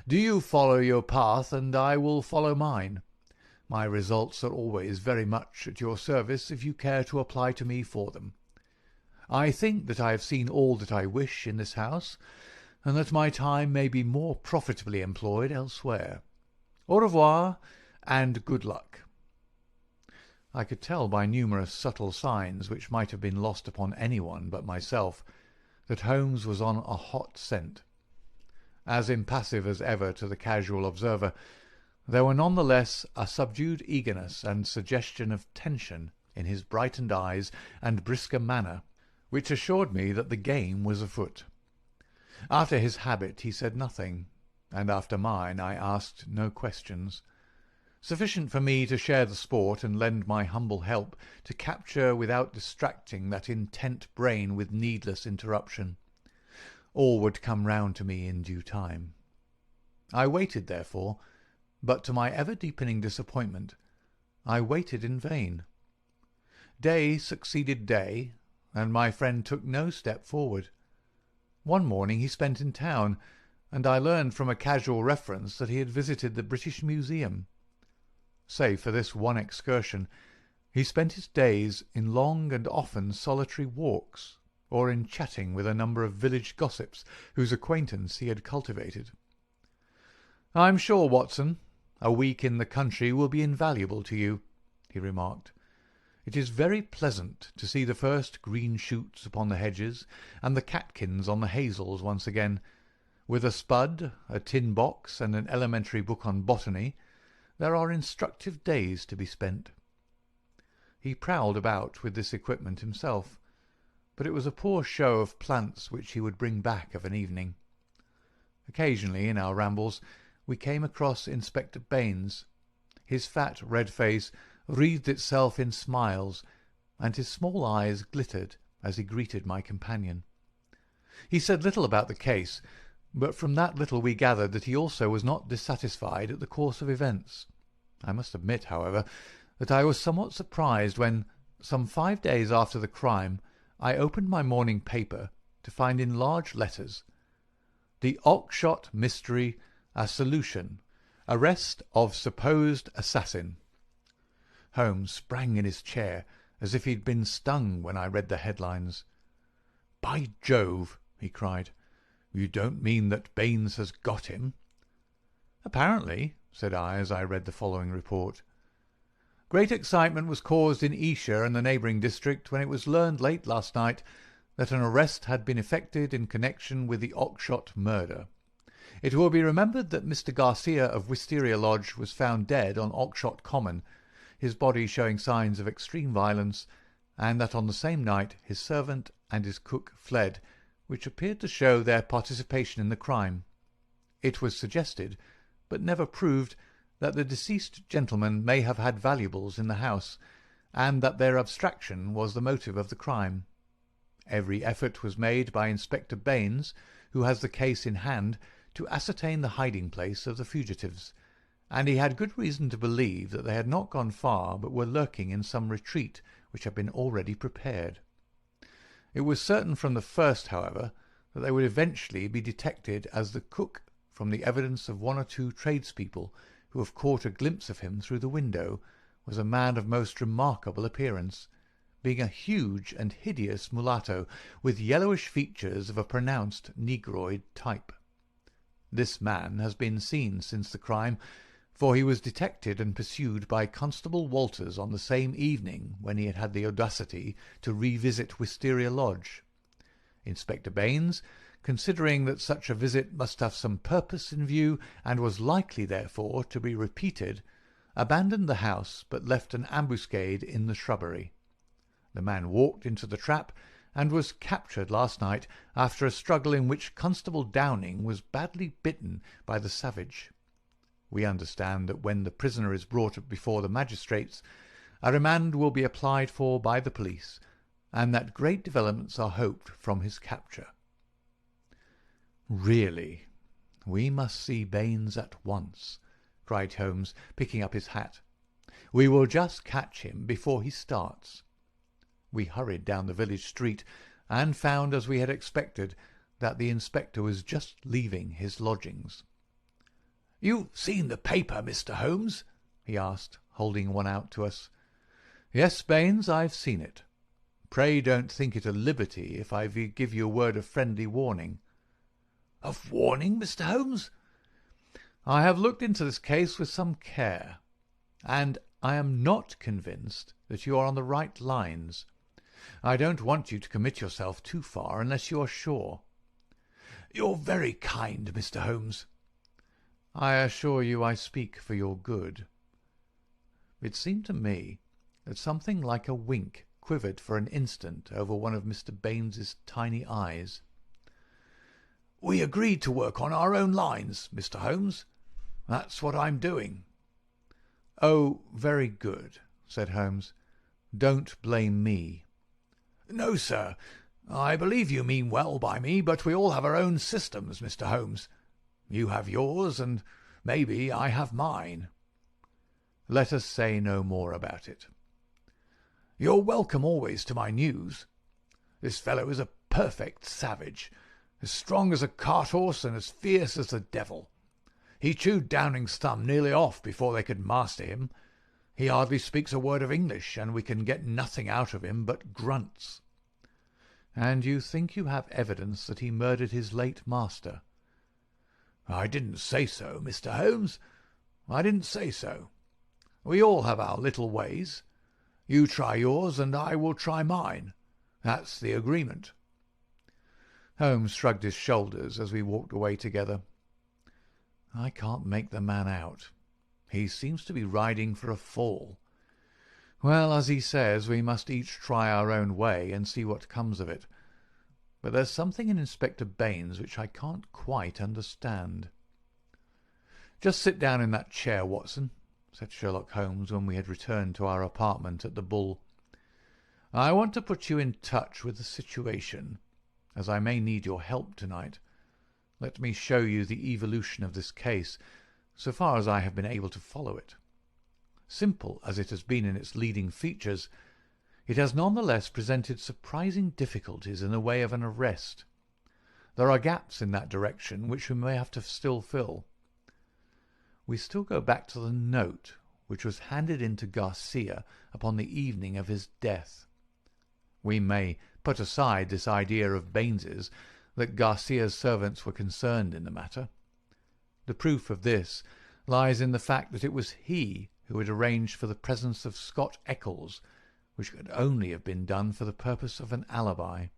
"Do you follow your path, and I will follow mine. My results are always very much at your service if you care to apply to me for them. I think that I have seen all that I wish in this house, and that my time may be more profitably employed elsewhere. Au revoir, and good luck." I could tell by numerous subtle signs, which might have been lost upon anyone but myself, that Holmes was on a hot scent. As impassive as ever to the casual observer, there were none the less a subdued eagerness and suggestion of tension in his brightened eyes and brisker manner, which assured me that the game was afoot. After his habit he said nothing, and after mine I asked no questions. Sufficient for me to share the sport and lend my humble help to capture without distracting that intent brain with needless interruption. All would come round to me in due time. I waited, therefore, but to my ever-deepening disappointment, I waited in vain. Day succeeded day, and my friend took no step forward. One morning he spent in town, and I learned from a casual reference that he had visited the British Museum. Save for this one excursion, he spent his days in long and often solitary walks, or in chatting with a number of village gossips whose acquaintance he had cultivated. "I'm sure, Watson, a week in the country will be invaluable to you," he remarked. "It is very pleasant to see the first green shoots upon the hedges and the catkins on the hazels once again. With a spud, a tin box, and an elementary book on botany, there are instructive days to be spent." He prowled about with this equipment himself, but it was a poor show of plants which he would bring back of an evening. Occasionally, in our rambles, we came across Inspector Baines. His fat red face wreathed itself in smiles, and his small eyes glittered as he greeted my companion. He said little about the case, but from that little we gathered that he also was not dissatisfied at the course of events. I must admit, however, that I was somewhat surprised when, some 5 days after the crime, I opened my morning paper to find in large letters, "The Oxshott Mystery, a Solution. Arrest of supposed assassin." Holmes sprang in his chair as if he had been stung when I read the headlines. "By Jove!" he cried. "You don't mean that Baines has got him?" "Apparently," said I as I read the following report. "Great excitement was caused in Esher and the neighbouring district when it was learned late last night that an arrest had been effected in connection with the Oxshott murder. It will be remembered that Mr. Garcia of Wisteria Lodge was found dead on Oxshott Common, his body showing signs of extreme violence, and that on the same night his servant and his cook fled, which appeared to show their participation in the crime. It was suggested, but never proved, that the deceased gentleman may have had valuables in the house, and that their abstraction was the motive of the crime. Every effort was made by Inspector Baines, who has the case in hand, to ascertain the hiding-place of the fugitives, and he had good reason to believe that they had not gone far, but were lurking in some retreat which had been already prepared. It was certain from the first, however, that they would eventually be detected, as the cook, from the evidence of one or two tradespeople who have caught a glimpse of him through the window, was a man of most remarkable appearance, being a huge and hideous mulatto, with yellowish features of a pronounced negroid type. This man has been seen since the crime, for he was detected and pursued by Constable Walters on the same evening when he had had the audacity to revisit Wisteria Lodge. Inspector Baines, considering that such a visit must have some purpose in view, and was likely, therefore, to be repeated, abandoned the house, but left an ambuscade in the shrubbery. The man walked into the trap, and was captured last night after a struggle in which Constable Downing was badly bitten by the savage. We understand that when the prisoner is brought before the magistrates, a remand will be applied for by the police, and that great developments are hoped from his capture. "Really, we must see Baines at once," cried Holmes, picking up his hat. "We will just catch him before he starts." We hurried down the village street, and found, as we had expected, that the inspector was just leaving his lodgings. "You've seen the paper, Mr. Holmes?" he asked, holding one out to us. "Yes, Baines, I've seen it. Pray don't think it a liberty if I give you a word of friendly warning." "Of warning, Mr. Holmes?" "I have looked into this case with some care, and I am not convinced that you are on the right lines. I don't want you to commit yourself too far unless you are sure." "You're very kind, Mr. Holmes." "I assure you I speak for your good." It seemed to me that something like a wink quivered for an instant over one of Mr. Baines's tiny eyes. "We agreed to work on our own lines, Mr. Holmes. That's what I'm doing." "Oh, very good," said Holmes. "Don't blame me." "No, sir. I believe you mean well by me, but we all have our own systems, Mr. Holmes. You have yours, and maybe I have mine." "Let us say no more about it." "You're welcome always to my news. This fellow is a perfect savage, as strong as a cart-horse and as fierce as the devil. He chewed Downing's thumb nearly off before they could master him, He hardly speaks a word of English, and we can get nothing out of him but grunts." "And you think you have evidence that he murdered his late master?" "I didn't say so, Mr. Holmes. I didn't say so. We all have our little ways. You try yours, and I will try mine. That's the agreement." Holmes shrugged his shoulders as we walked away together. "I can't make the man out. He seems to be riding for a fall. Well, as he says, we must each try our own way and see what comes of it. But there's something in Inspector Baines which I can't quite understand." "Just sit down in that chair, Watson," said Sherlock Holmes when we had returned to our apartment at the Bull. "I want to put you in touch with the situation, as I may need your help tonight. Let me show you the evolution of this case, so far as I have been able to follow it. Simple as it has been in its leading features, it has none the less presented surprising difficulties in the way of an arrest. There are gaps in that direction which we may have to still fill. We still go back to the note which was handed in to Garcia upon the evening of his death. We may put aside this idea of Baines's, that Garcia's servants were concerned in the matter. The proof of this lies in the fact that it was he who had arranged for the presence of Scott Eccles, which could only have been done for the purpose of an alibi.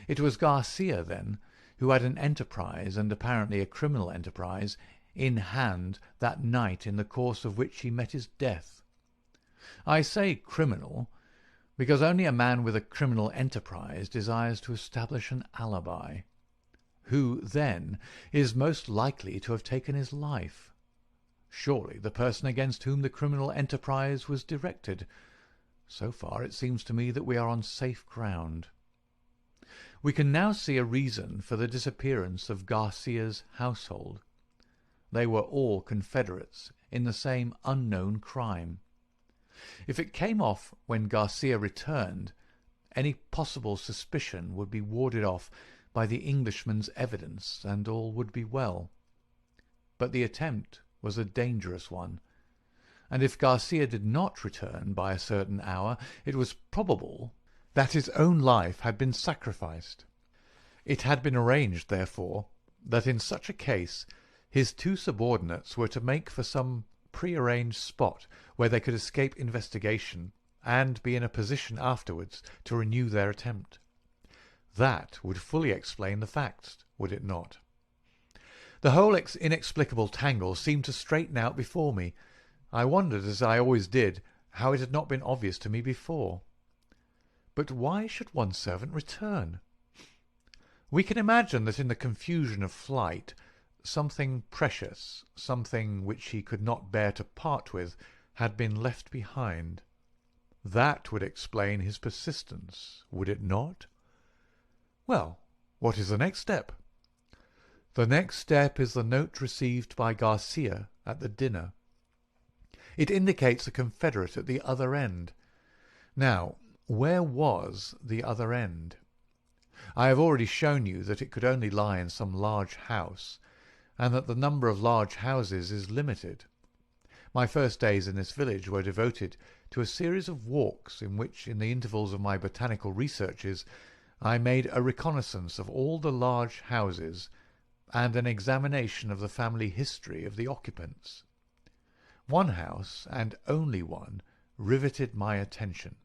It was Garcia, then, who had an enterprise, and apparently a criminal enterprise, in hand that night in the course of which he met his death. I say criminal, because only a man with a criminal enterprise desires to establish an alibi. Who, then, is most likely to have taken his life? Surely the person against whom the criminal enterprise was directed. So far it seems to me that we are on safe ground. We can now see a reason for the disappearance of Garcia's household. They were all confederates in the same unknown crime. If it came off when Garcia returned, any possible suspicion would be warded off by the Englishman's evidence, and all would be well. But the attempt was a dangerous one, and if Garcia did not return by a certain hour, it was probable that his own life had been sacrificed. It had been arranged, therefore, that in such a case his two subordinates were to make for some prearranged spot where they could escape investigation and be in a position afterwards to renew their attempt. That would fully explain the facts, would it not? The whole inexplicable tangle seemed to straighten out before me. I wondered, as I always did, how it had not been obvious to me before. But why should one servant return? We can imagine that in the confusion of flight, something precious, something which he could not bear to part with, had been left behind. That would explain his persistence, would it not? Well, what is the next step? The next step is the note received by Garcia at the dinner. It indicates a confederate at the other end. Now, where was the other end? I have already shown you that it could only lie in some large house, and that the number of large houses is limited. My first days in this village were devoted to a series of walks in which, in the intervals of my botanical researches, I made a reconnaissance of all the large houses and an examination of the family history of the occupants. One house, and only one, riveted my attention.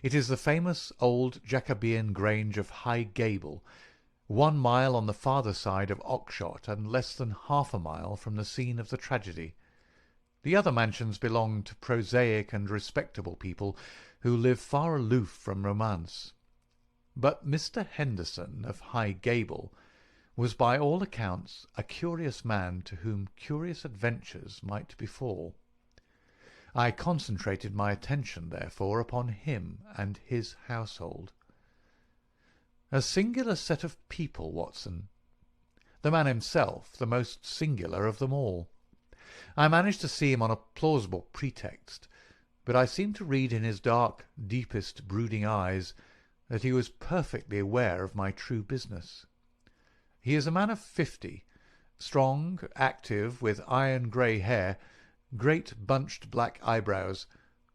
It is the famous old Jacobean Grange of High Gable, 1 mile on the farther side of Oxshott and less than half a mile from the scene of the tragedy. The other mansions belong to prosaic and respectable people who live far aloof from romance. But Mr. Henderson of High Gable was by all accounts a curious man to whom curious adventures might befall. I concentrated my attention, therefore, upon him and his household. A singular set of people, Watson. The man himself the most singular of them all. I managed to see him on a plausible pretext, but I seemed to read in his dark, deepest, brooding eyes that he was perfectly aware of my true business. He is a man of 50, strong, active, with iron-grey hair, great bunched black eyebrows,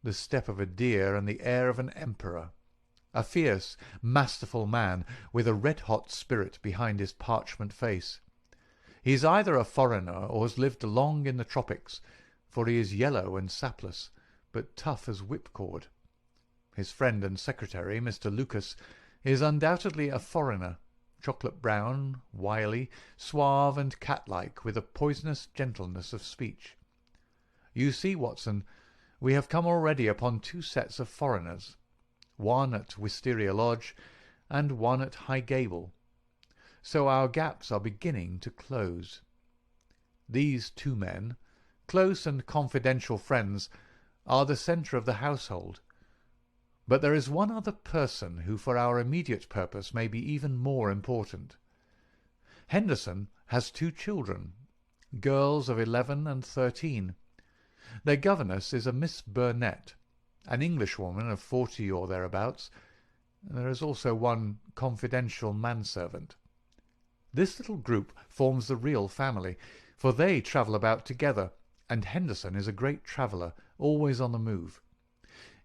the step of a deer and the air of an emperor. A fierce, masterful man, with a red-hot spirit behind his parchment face. He is either a foreigner or has lived long in the tropics, for he is yellow and sapless, but tough as whipcord. His friend and secretary, Mr. Lucas, is undoubtedly a foreigner, chocolate-brown, wily, suave and cat-like, with a poisonous gentleness of speech. You see, Watson, we have come already upon 2 sets of foreigners, one at Wisteria Lodge and one at High Gable. So our gaps are beginning to close. These 2 men, close and confidential friends, are the centre of the household. But there is one other person who for our immediate purpose may be even more important. Henderson has 2 children, girls of 11 and 13. Their governess is a Miss Burnett, an Englishwoman of 40 or thereabouts. There is also one confidential manservant. This little group forms the real family, for they travel about together, and Henderson is a great traveller, always on the move.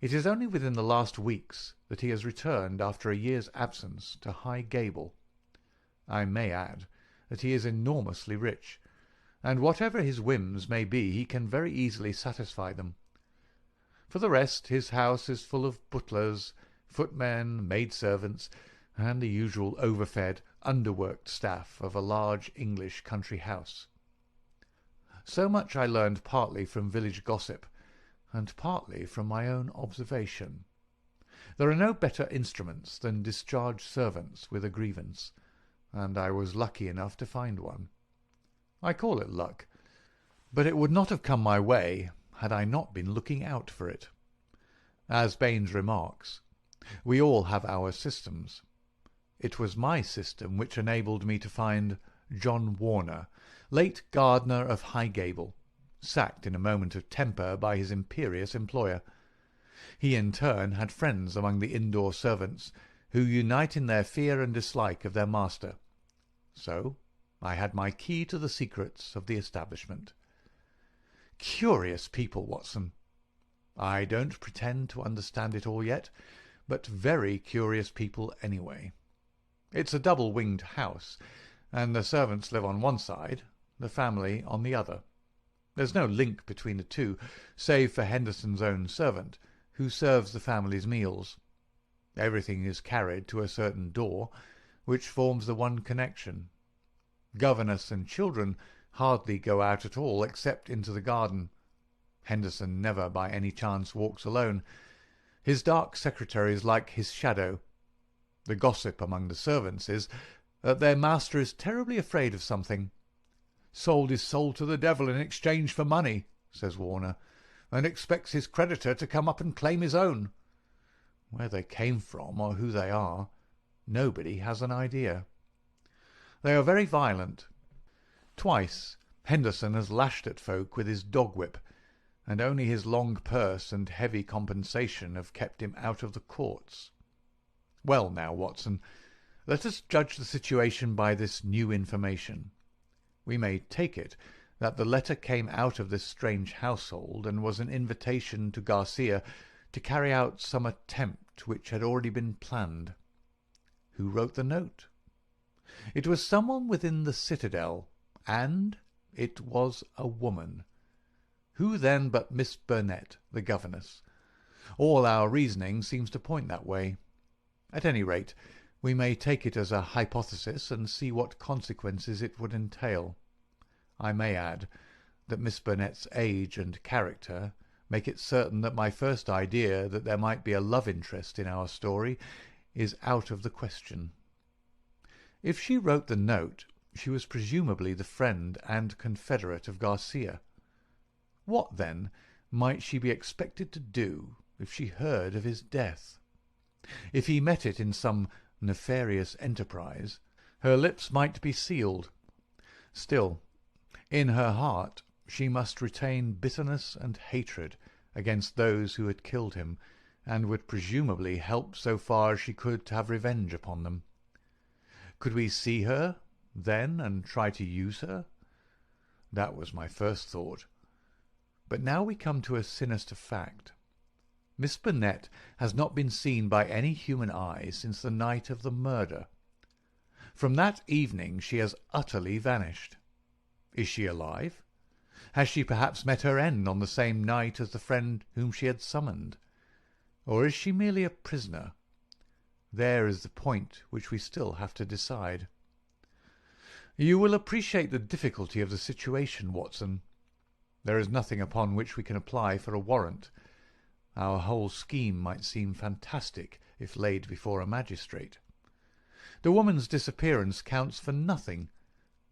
It is only within the last weeks that he has returned after a year's absence to High Gable. I may add that he is enormously rich, and whatever his whims may be he can very easily satisfy them. For the rest, his house is full of butlers, footmen, maidservants, and the usual overfed, underworked staff of a large English country house. So much I learned partly from village gossip, and partly from my own observation. There are no better instruments than discharged servants with a grievance, and I was lucky enough to find one. I call it luck, but it would not have come my way had I not been looking out for it. As Baines remarks, we all have our systems. It was my system which enabled me to find John Warner, late gardener of High Gable, sacked in a moment of temper by his imperious employer. He in turn had friends among the indoor servants, who unite in their fear and dislike of their master. So I had my key to the secrets of the establishment. Curious people, Watson. I don't pretend to understand it all yet, but very curious people anyway. It's a double-winged house, and the servants live on one side, the family on the other. There's no link between the two, save for Henderson's own servant, who serves the family's meals. Everything is carried to a certain door, which forms the one connection. Governess and children hardly go out at all except into the garden. Henderson never by any chance walks alone. His dark secretary is like his shadow. The gossip among the servants is that their master is terribly afraid of something. "Sold his soul to the devil in exchange for money," says Warner, "and expects his creditor to come up and claim his own." Where they came from or who they are, nobody has an idea. They are very violent. Twice Henderson has lashed at folk with his dog-whip, and only his long purse and heavy compensation have kept him out of the courts. Well now, Watson, let us judge the situation by this new information. We may take it that the letter came out of this strange household and was an invitation to Garcia to carry out some attempt which had already been planned. Who wrote the note? It was someone within the citadel, and it was a woman. Who then but Miss Burnett, the governess? All our reasoning seems to point that way. At any rate, we may take it as a hypothesis and see what consequences it would entail. I may add that Miss Burnett's age and character make it certain that my first idea that there might be a love interest in our story is out of the question. If she wrote the note, she was presumably the friend and confederate of Garcia. What, then, might she be expected to do if she heard of his death? If he met it in some nefarious enterprise, her lips might be sealed. Still, in her heart she must retain bitterness and hatred against those who had killed him, and would presumably help so far as she could to have revenge upon them. Could we see her, then, and try to use her? That was my first thought. But now we come to a sinister fact. Miss Burnett has not been seen by any human eye since the night of the murder. From that evening she has utterly vanished. Is she alive? Has she perhaps met her end on the same night as the friend whom she had summoned? Or is she merely a prisoner? There is the point which we still have to decide. You will appreciate the difficulty of the situation, Watson. There is nothing upon which we can apply for a warrant. Our whole scheme might seem fantastic if laid before a magistrate. The woman's disappearance counts for nothing,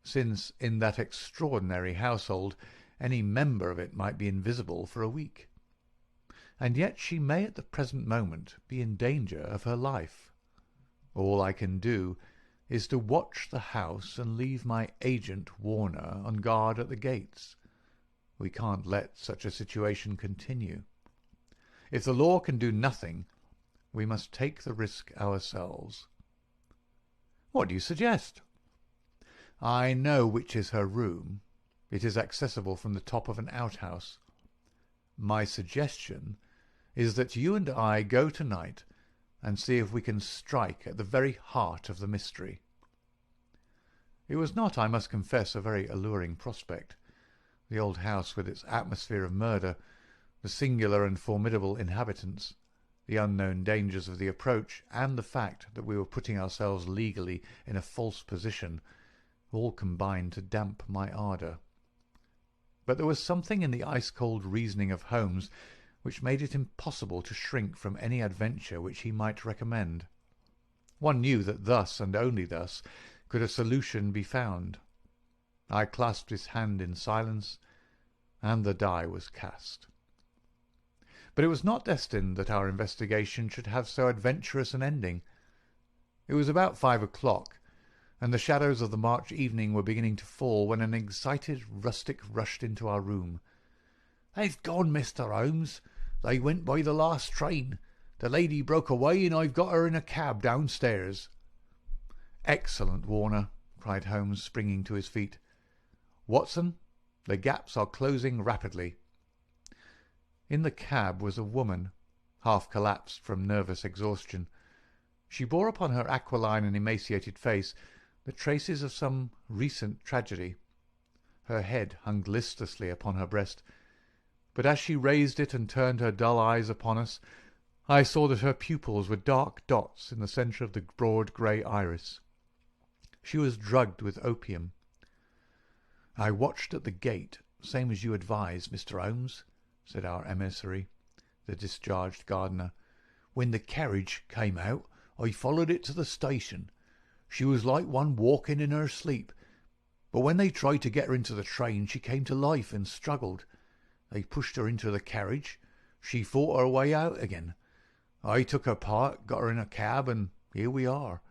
since in that extraordinary household any member of it might be invisible for a week. And yet she may at the present moment be in danger of her life. All I can do is to watch the house and leave my agent Warner on guard at the gates. We can't let such a situation continue. If the law can do nothing, we must take the risk ourselves. What do you suggest? I know which is her room. It is accessible from the top of an outhouse. My suggestion is that you and I go tonight and see if we can strike at the very heart of the mystery. It was not, I must confess, a very alluring prospect. The old house with its atmosphere of murder, the singular and formidable inhabitants, the unknown dangers of the approach, and the fact that we were putting ourselves legally in a false position, all combined to damp my ardour. But there was something in the ice-cold reasoning of Holmes which made it impossible to shrink from any adventure which he might recommend. One knew that thus, and only thus, could a solution be found. I clasped his hand in silence, and the die was cast. But it was not destined that our investigation should have so adventurous an ending. It was about 5 o'clock, and the shadows of the March evening were beginning to fall, when an excited rustic rushed into our room. "They've gone, Mr. Holmes. They went by the last train. The lady broke away, and I've got her in a cab downstairs." "Excellent, Warner," cried Holmes, springing to his feet. "Watson, the gaps are closing rapidly." In the cab was a woman, half collapsed from nervous exhaustion. She bore upon her aquiline and emaciated face the traces of some recent tragedy. Her head hung listlessly upon her breast, but as she raised it and turned her dull eyes upon us, I saw that her pupils were dark dots in the centre of the broad grey iris. She was drugged with opium. "I watched at the gate, same as you advised, Mr. Holmes," said our emissary, the discharged gardener. "When the carriage came out, I followed it to the station. She was like one walking in her sleep, but when they tried to get her into the train, she came to life and struggled. They pushed her into the carriage. She fought her way out again. I took her part, got her in a cab, and here we are.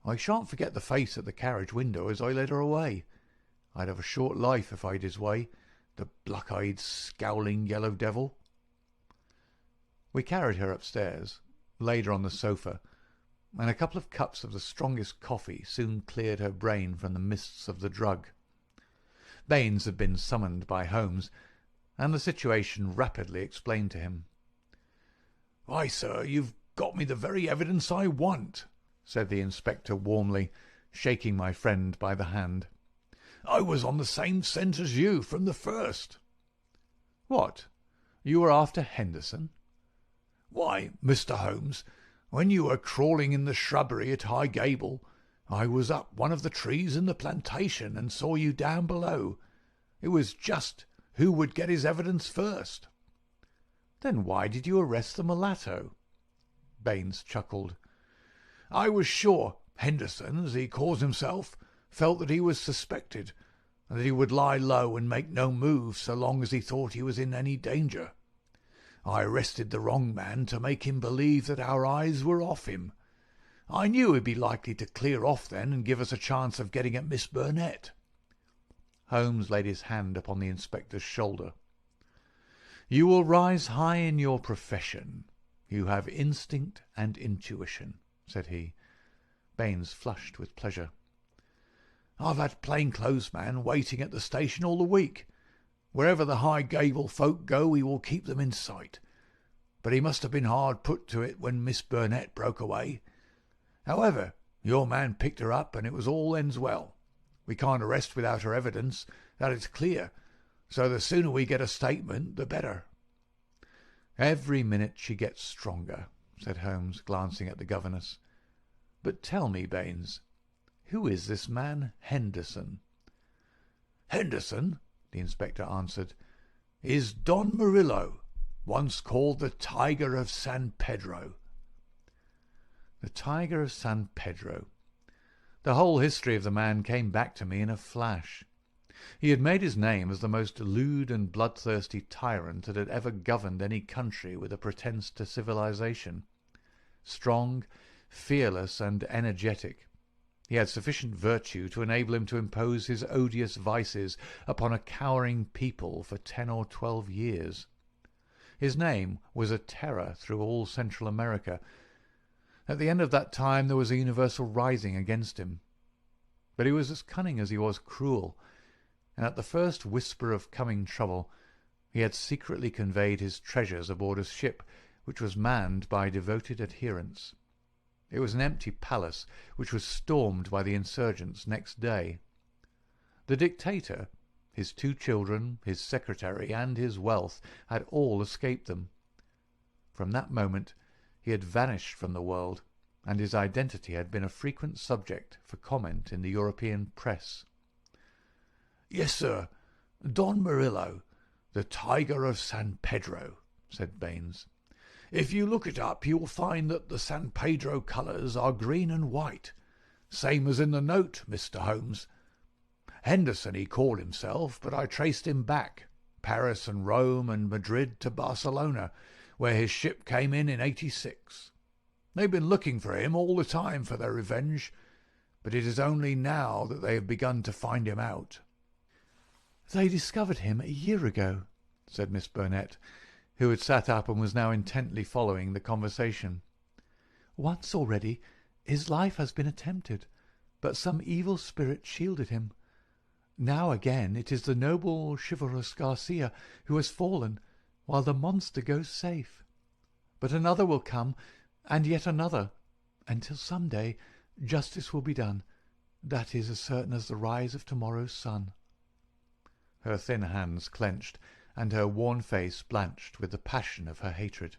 I shan't forget the face at the carriage window as I led her away. I'd have a short life if I'd his way, the black-eyed, scowling yellow devil." We carried her upstairs, laid her on the sofa, and a couple of cups of the strongest coffee soon cleared her brain from the mists of the drug. Baines had been summoned by Holmes, and the situation rapidly explained to him. "Why, sir, you've got me the very evidence I want," said the inspector warmly, shaking my friend by the hand. "I was on the same scent as you from the first." "What? You were after Henderson?" "Why, Mr. Holmes, when you were crawling in the shrubbery at High Gable, I was up one of the trees in the plantation and saw you down below. It was just who would get his evidence first." "Then why did you arrest the mulatto?" Baines chuckled. "I was sure Henderson, as he calls himself, felt that he was suspected, and that he would lie low and make no move so long as he thought he was in any danger. I arrested the wrong man to make him believe that our eyes were off him. I knew he'd be likely to clear off then and give us a chance of getting at Miss Burnett." Holmes laid his hand upon the inspector's shoulder. "You will rise high in your profession. You have instinct and intuition," said he. Baines flushed with pleasure. "I've had plainclothes man waiting at the station all the week. Wherever the High Gable folk go, he will keep them in sight. But he must have been hard put to it when Miss Burnett broke away. However, your man picked her up, and it was all ends well. We can't arrest without her evidence, that is clear, so the sooner we get a statement, the better." "Every minute she gets stronger," said Holmes, glancing at the governess. "But tell me, Baines, who is this man Henderson?" "Henderson," the inspector answered, "is Don Murillo, once called the Tiger of San Pedro." The Tiger of San Pedro. The whole history of the man came back to me in a flash. He had made his name as the most lewd and bloodthirsty tyrant that had ever governed any country with a pretence to civilization. Strong, fearless, and energetic, he had sufficient virtue to enable him to impose his odious vices upon a cowering people for 10 or 12 years. His name was a terror through all Central America. At the end of that time there was a universal rising against him. But he was as cunning as he was cruel, and at the first whisper of coming trouble he had secretly conveyed his treasures aboard a ship which was manned by devoted adherents. It was an empty palace which was stormed by the insurgents next day. The dictator, his 2 children, his secretary, and his wealth had all escaped them. From that moment he had vanished from the world, and his identity had been a frequent subject for comment in the European press. "Yes, sir, Don Murillo, the Tiger of San Pedro," said Baines. "If you look it up, you will find that the San Pedro colours are green and white, same as in the note, Mr. Holmes. Henderson he called himself, but I traced him back, Paris and Rome and Madrid to Barcelona, where his ship came in '86. They've been looking for him all the time for their revenge, but it is only now that they have begun to find him out." "They discovered him a year ago," said Miss Burnett, who had sat up and was now intently following the conversation. "Once already his life has been attempted, but some evil spirit shielded him. Now again it is the noble chivalrous Garcia who has fallen, while the monster goes safe. But another will come, and yet another, until some day justice will be done. That is as certain as the rise of tomorrow's sun." Her thin hands clenched, and her worn face blanched with the passion of her hatred.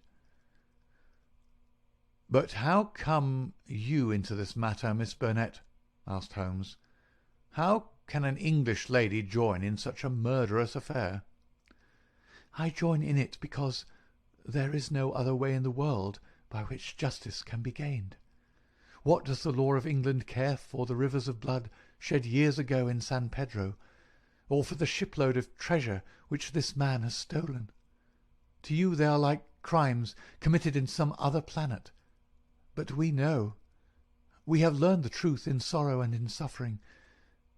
"But how come you into this matter, Miss Burnett?" asked Holmes. "How can an English lady join in such a murderous affair?" "I join in it because there is no other way in the world by which justice can be gained. What does the law of England care for the rivers of blood shed years ago in San Pedro, or for the shipload of treasure which this man has stolen? To you they are like crimes committed in some other planet. But we know. We have learned the truth in sorrow and in suffering.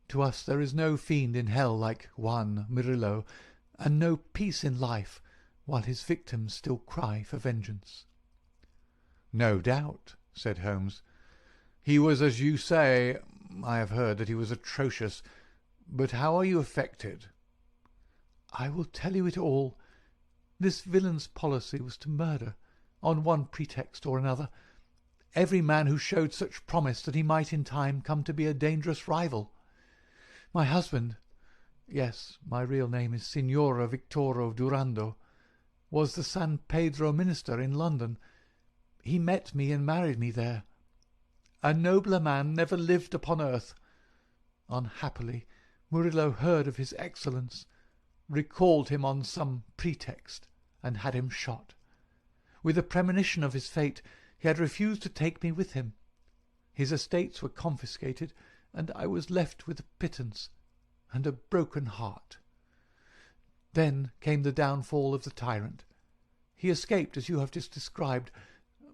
To us there is no fiend in hell like Juan Murillo, and no peace in life while his victims still cry for vengeance." "No doubt," said Holmes. "He was, as you say. I have heard that he was atrocious. But how are you affected?" "I will tell you it all. This villain's policy was to murder, on one pretext or another, every man who showed such promise that he might in time come to be a dangerous rival. My husband, yes, my real name is Signora Victoro Durando, was the San Pedro minister in London. He met me and married me there. A nobler man never lived upon earth. Unhappily, Murillo heard of his excellence, recalled him on some pretext, and had him shot. With a premonition of his fate, he had refused to take me with him. His estates were confiscated, and I was left with a pittance and a broken heart. Then came the downfall of the tyrant. He escaped, as you have just described,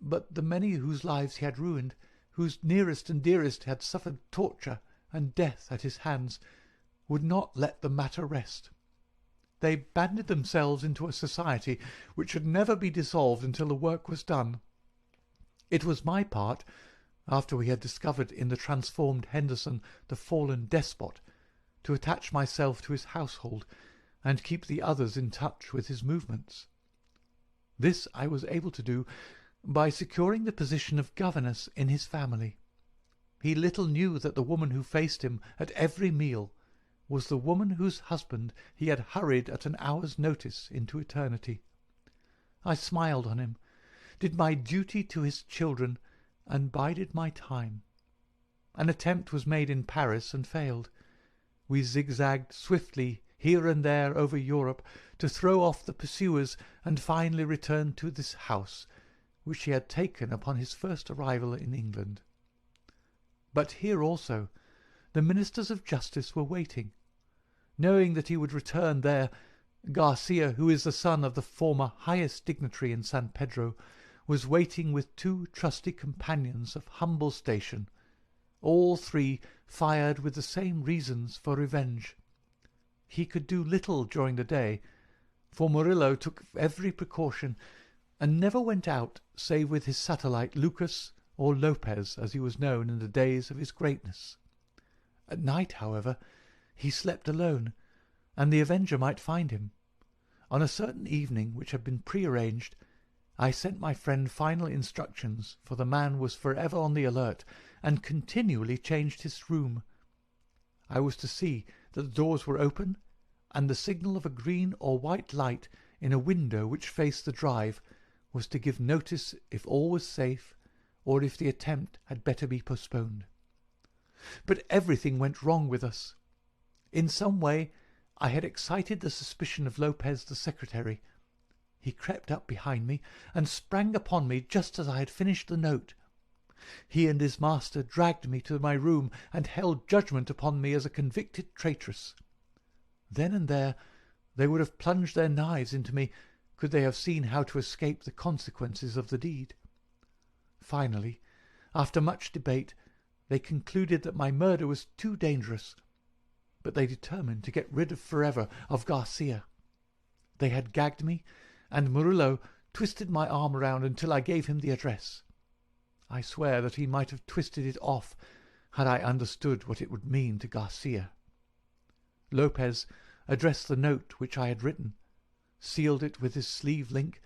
but the many whose lives he had ruined, whose nearest and dearest had suffered torture and death at his hands, would not let the matter rest. They banded themselves into a society which should never be dissolved until the work was done. It was my part, after we had discovered in the transformed Henderson the fallen despot, to attach myself to his household, and keep the others in touch with his movements. This I was able to do by securing the position of governess in his family. He little knew that the woman who faced him at every meal was the woman whose husband he had hurried at an hour's notice into eternity. I smiled on him, did my duty to his children, and bided my time. An attempt was made in Paris and failed. We zigzagged swiftly here and there over Europe to throw off the pursuers, and finally returned to this house, which he had taken upon his first arrival in England. But here also the ministers of justice were waiting. Knowing that he would return there, Garcia, who is the son of the former highest dignitary in San Pedro, was waiting with 2 trusty companions of humble station, all 3 fired with the same reasons for revenge. He could do little during the day, for Murillo took every precaution, and never went out save with his satellite Lucas, or Lopez, as he was known in the days of his greatness. At night, however, he slept alone, and the avenger might find him. On a certain evening which had been prearranged, I sent my friend final instructions, for the man was forever on the alert, and continually changed his room. I was to see that the doors were open, and the signal of a green or white light in a window which faced the drive was to give notice if all was safe, or if the attempt had better be postponed. But everything went wrong with us. In some way I had excited the suspicion of Lopez the secretary. He crept up behind me and sprang upon me just as I had finished the note. He and his master dragged me to my room and held judgment upon me as a convicted traitress. Then and there they would have plunged their knives into me could they have seen how to escape the consequences of the deed. Finally, after much debate, they concluded that my murder was too dangerous, but they determined to get rid forever of Garcia. They had gagged me, and Murillo twisted my arm around until I gave him the address. I swear that he might have twisted it off had I understood what it would mean to Garcia. Lopez addressed the note which I had written, sealed it with his sleeve link,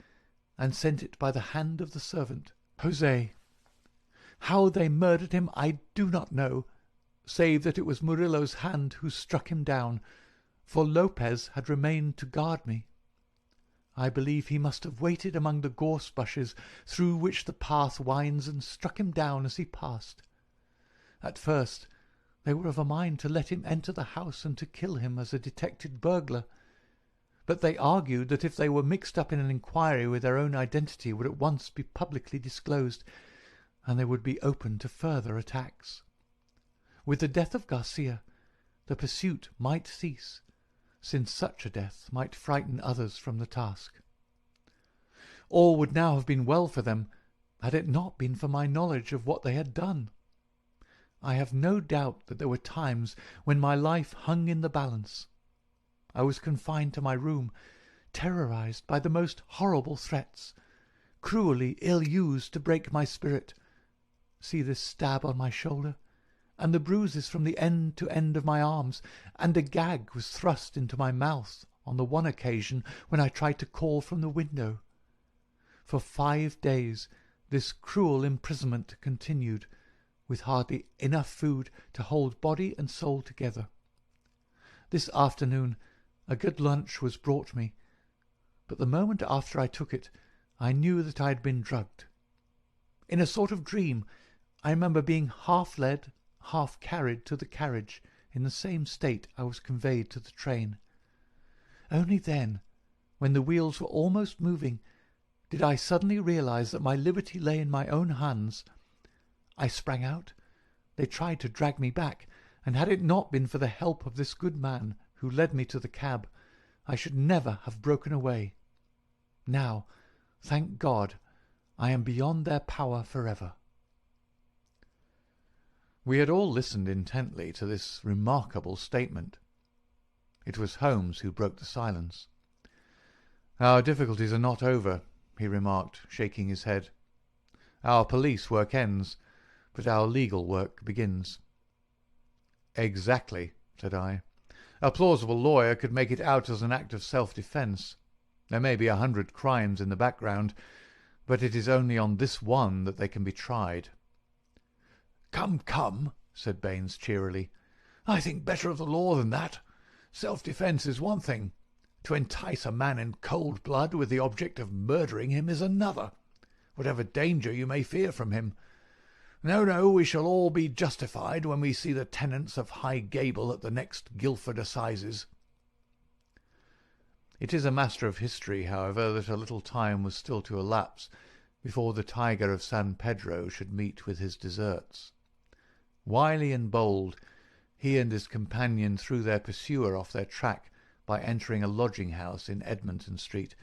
and sent it by the hand of the servant, Jose. How they murdered him I do not know, save that it was Murillo's hand who struck him down, for Lopez had remained to guard me. I believe he must have waited among the gorse bushes through which the path winds, and struck him down as he passed. At first they were of a mind to let him enter the house and to kill him as a detected burglar, but they argued that if they were mixed up in an inquiry with their own identity would at once be publicly disclosed, and they would be open to further attacks. With the death of Garcia, the pursuit might cease, since such a death might frighten others from the task. All would now have been well for them, had it not been for my knowledge of what they had done. I have no doubt that there were times when my life hung in the balance. I was confined to my room, terrorized by the most horrible threats, cruelly ill-used to break my spirit. See this stab on my shoulder, and the bruises from the end to end of my arms, and a gag was thrust into my mouth on the one occasion when I tried to call from the window. For 5 days this cruel imprisonment continued, with hardly enough food to hold body and soul together. This afternoon a good lunch was brought me, but the moment after I took it I knew that I had been drugged. In a sort of dream I remember being half led, half carried to the carriage. In the same state I was conveyed to the train. Only then, when the wheels were almost moving, did I suddenly realize that my liberty lay in my own hands. I sprang out. They tried to drag me back, and had it not been for the help of this good man who led me to the cab, I should never have broken away. Now, thank God, I am beyond their power forever. We had all listened intently to this remarkable statement. It was Holmes who broke the silence. "Our difficulties are not over," he remarked, shaking his head. "Our police work ends, but our legal work begins." "Exactly," said I. A plausible lawyer could make it out as an act of self-defence. There may be 100 crimes in the background, but it is only on this one that they can be tried." "Come, come," said Baines cheerily. "I think better of the law than that. Self-defence is one thing. To entice a man in cold blood with the object of murdering him is another, whatever danger you may fear from him. No, we shall all be justified when we see the tenants of High Gable at the next Guildford Assizes." It is a matter of history, however, that a little time was still to elapse before the tiger of San Pedro should meet with his deserts. Wily and bold, he and his companion threw their pursuer off their track by entering a lodging-house in Edmonton Street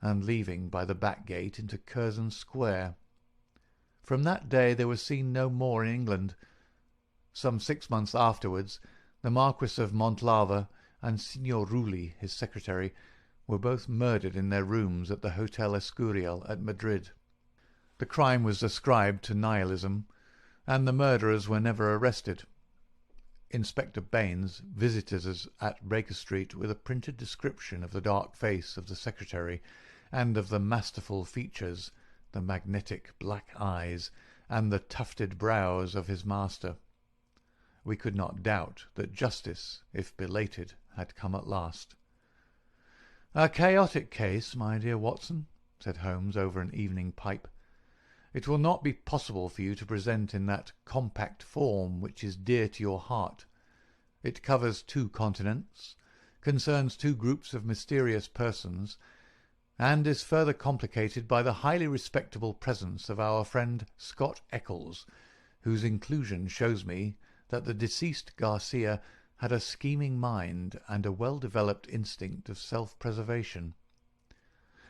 and leaving by the back gate into Curzon Square. From that day they were seen no more in England. Some 6 months afterwards, the Marquis of Montlava and Signor Rulli, his secretary, were both murdered in their rooms at the Hotel Escurial at Madrid. The crime was ascribed to nihilism, and the murderers were never arrested. Inspector Baines visited us at Baker Street with a printed description of the dark face of the secretary and of the masterful features, the magnetic black eyes, and the tufted brows of his master. We could not doubt that justice, if belated, had come at last. "A chaotic case, my dear Watson," said Holmes over an evening pipe. "It will not be possible for you to present in that compact form which is dear to your heart. It covers 2 continents, concerns 2 groups of mysterious persons, and is further complicated by the highly respectable presence of our friend Scott Eccles, whose inclusion shows me that the deceased Garcia had a scheming mind and a well-developed instinct of self-preservation.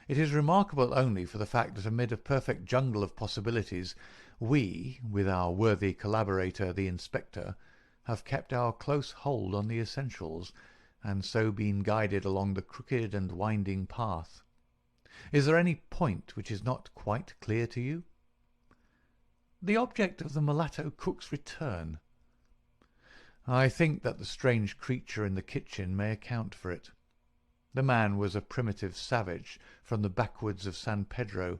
It is remarkable only for the fact that amid a perfect jungle of possibilities we, with our worthy collaborator the inspector, have kept our close hold on the essentials, and so been guided along the crooked and winding path. Is there any point which is not quite clear to you?" "The object of the mulatto cook's return." "I think that the strange creature in the kitchen may account for it. The man was a primitive savage from the backwoods of San Pedro,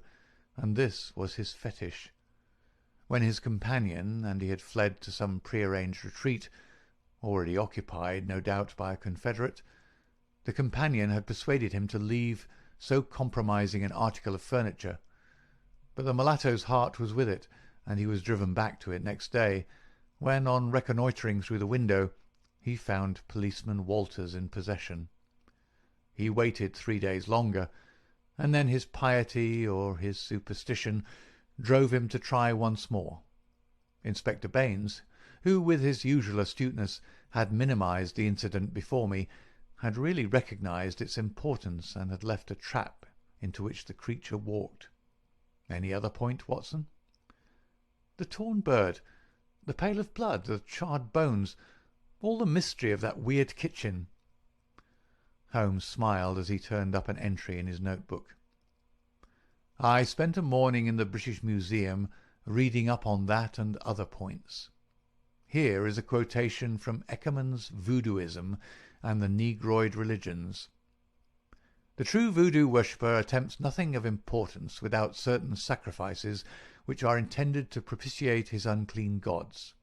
and this was his fetish. When his companion, and he had fled to some prearranged retreat, already occupied, no doubt, by a confederate, the companion had persuaded him to leave so compromising an article of furniture. But the mulatto's heart was with it, and he was driven back to it next day, when, on reconnoitring through the window, he found Policeman Walters in possession. He waited 3 days longer, and then his piety or his superstition drove him to try once more. Inspector Baines, who with his usual astuteness had minimized the incident before me, had really recognized its importance and had left a trap into which the creature walked. Any other point, Watson?" "The torn bird, the pail of blood, the charred bones, all the mystery of that weird kitchen." Holmes smiled as he turned up an entry in his notebook. "I spent a morning in the British Museum reading up on that and other points. Here is a quotation from Eckermann's Voodooism and the Negroid Religions. The true voodoo worshipper attempts nothing of importance without certain sacrifices which are intended to propitiate his unclean gods.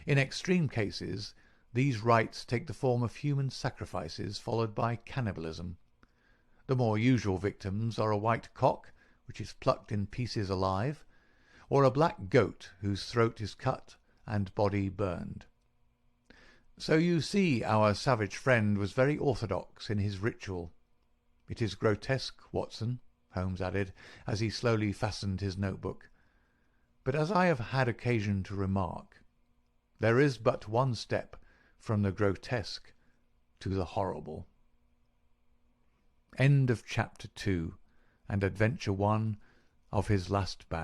In extreme cases, these rites take the form of human sacrifices followed by cannibalism. The more usual victims are a white cock, which is plucked in pieces alive, or a black goat whose throat is cut and body burned. So you see our savage friend was very orthodox in his ritual. It is grotesque, Watson," Holmes added, as he slowly fastened his notebook. "But as I have had occasion to remark, there is but one step from the grotesque to the horrible." End of Chapter 2 and Adventure 1 of his last band.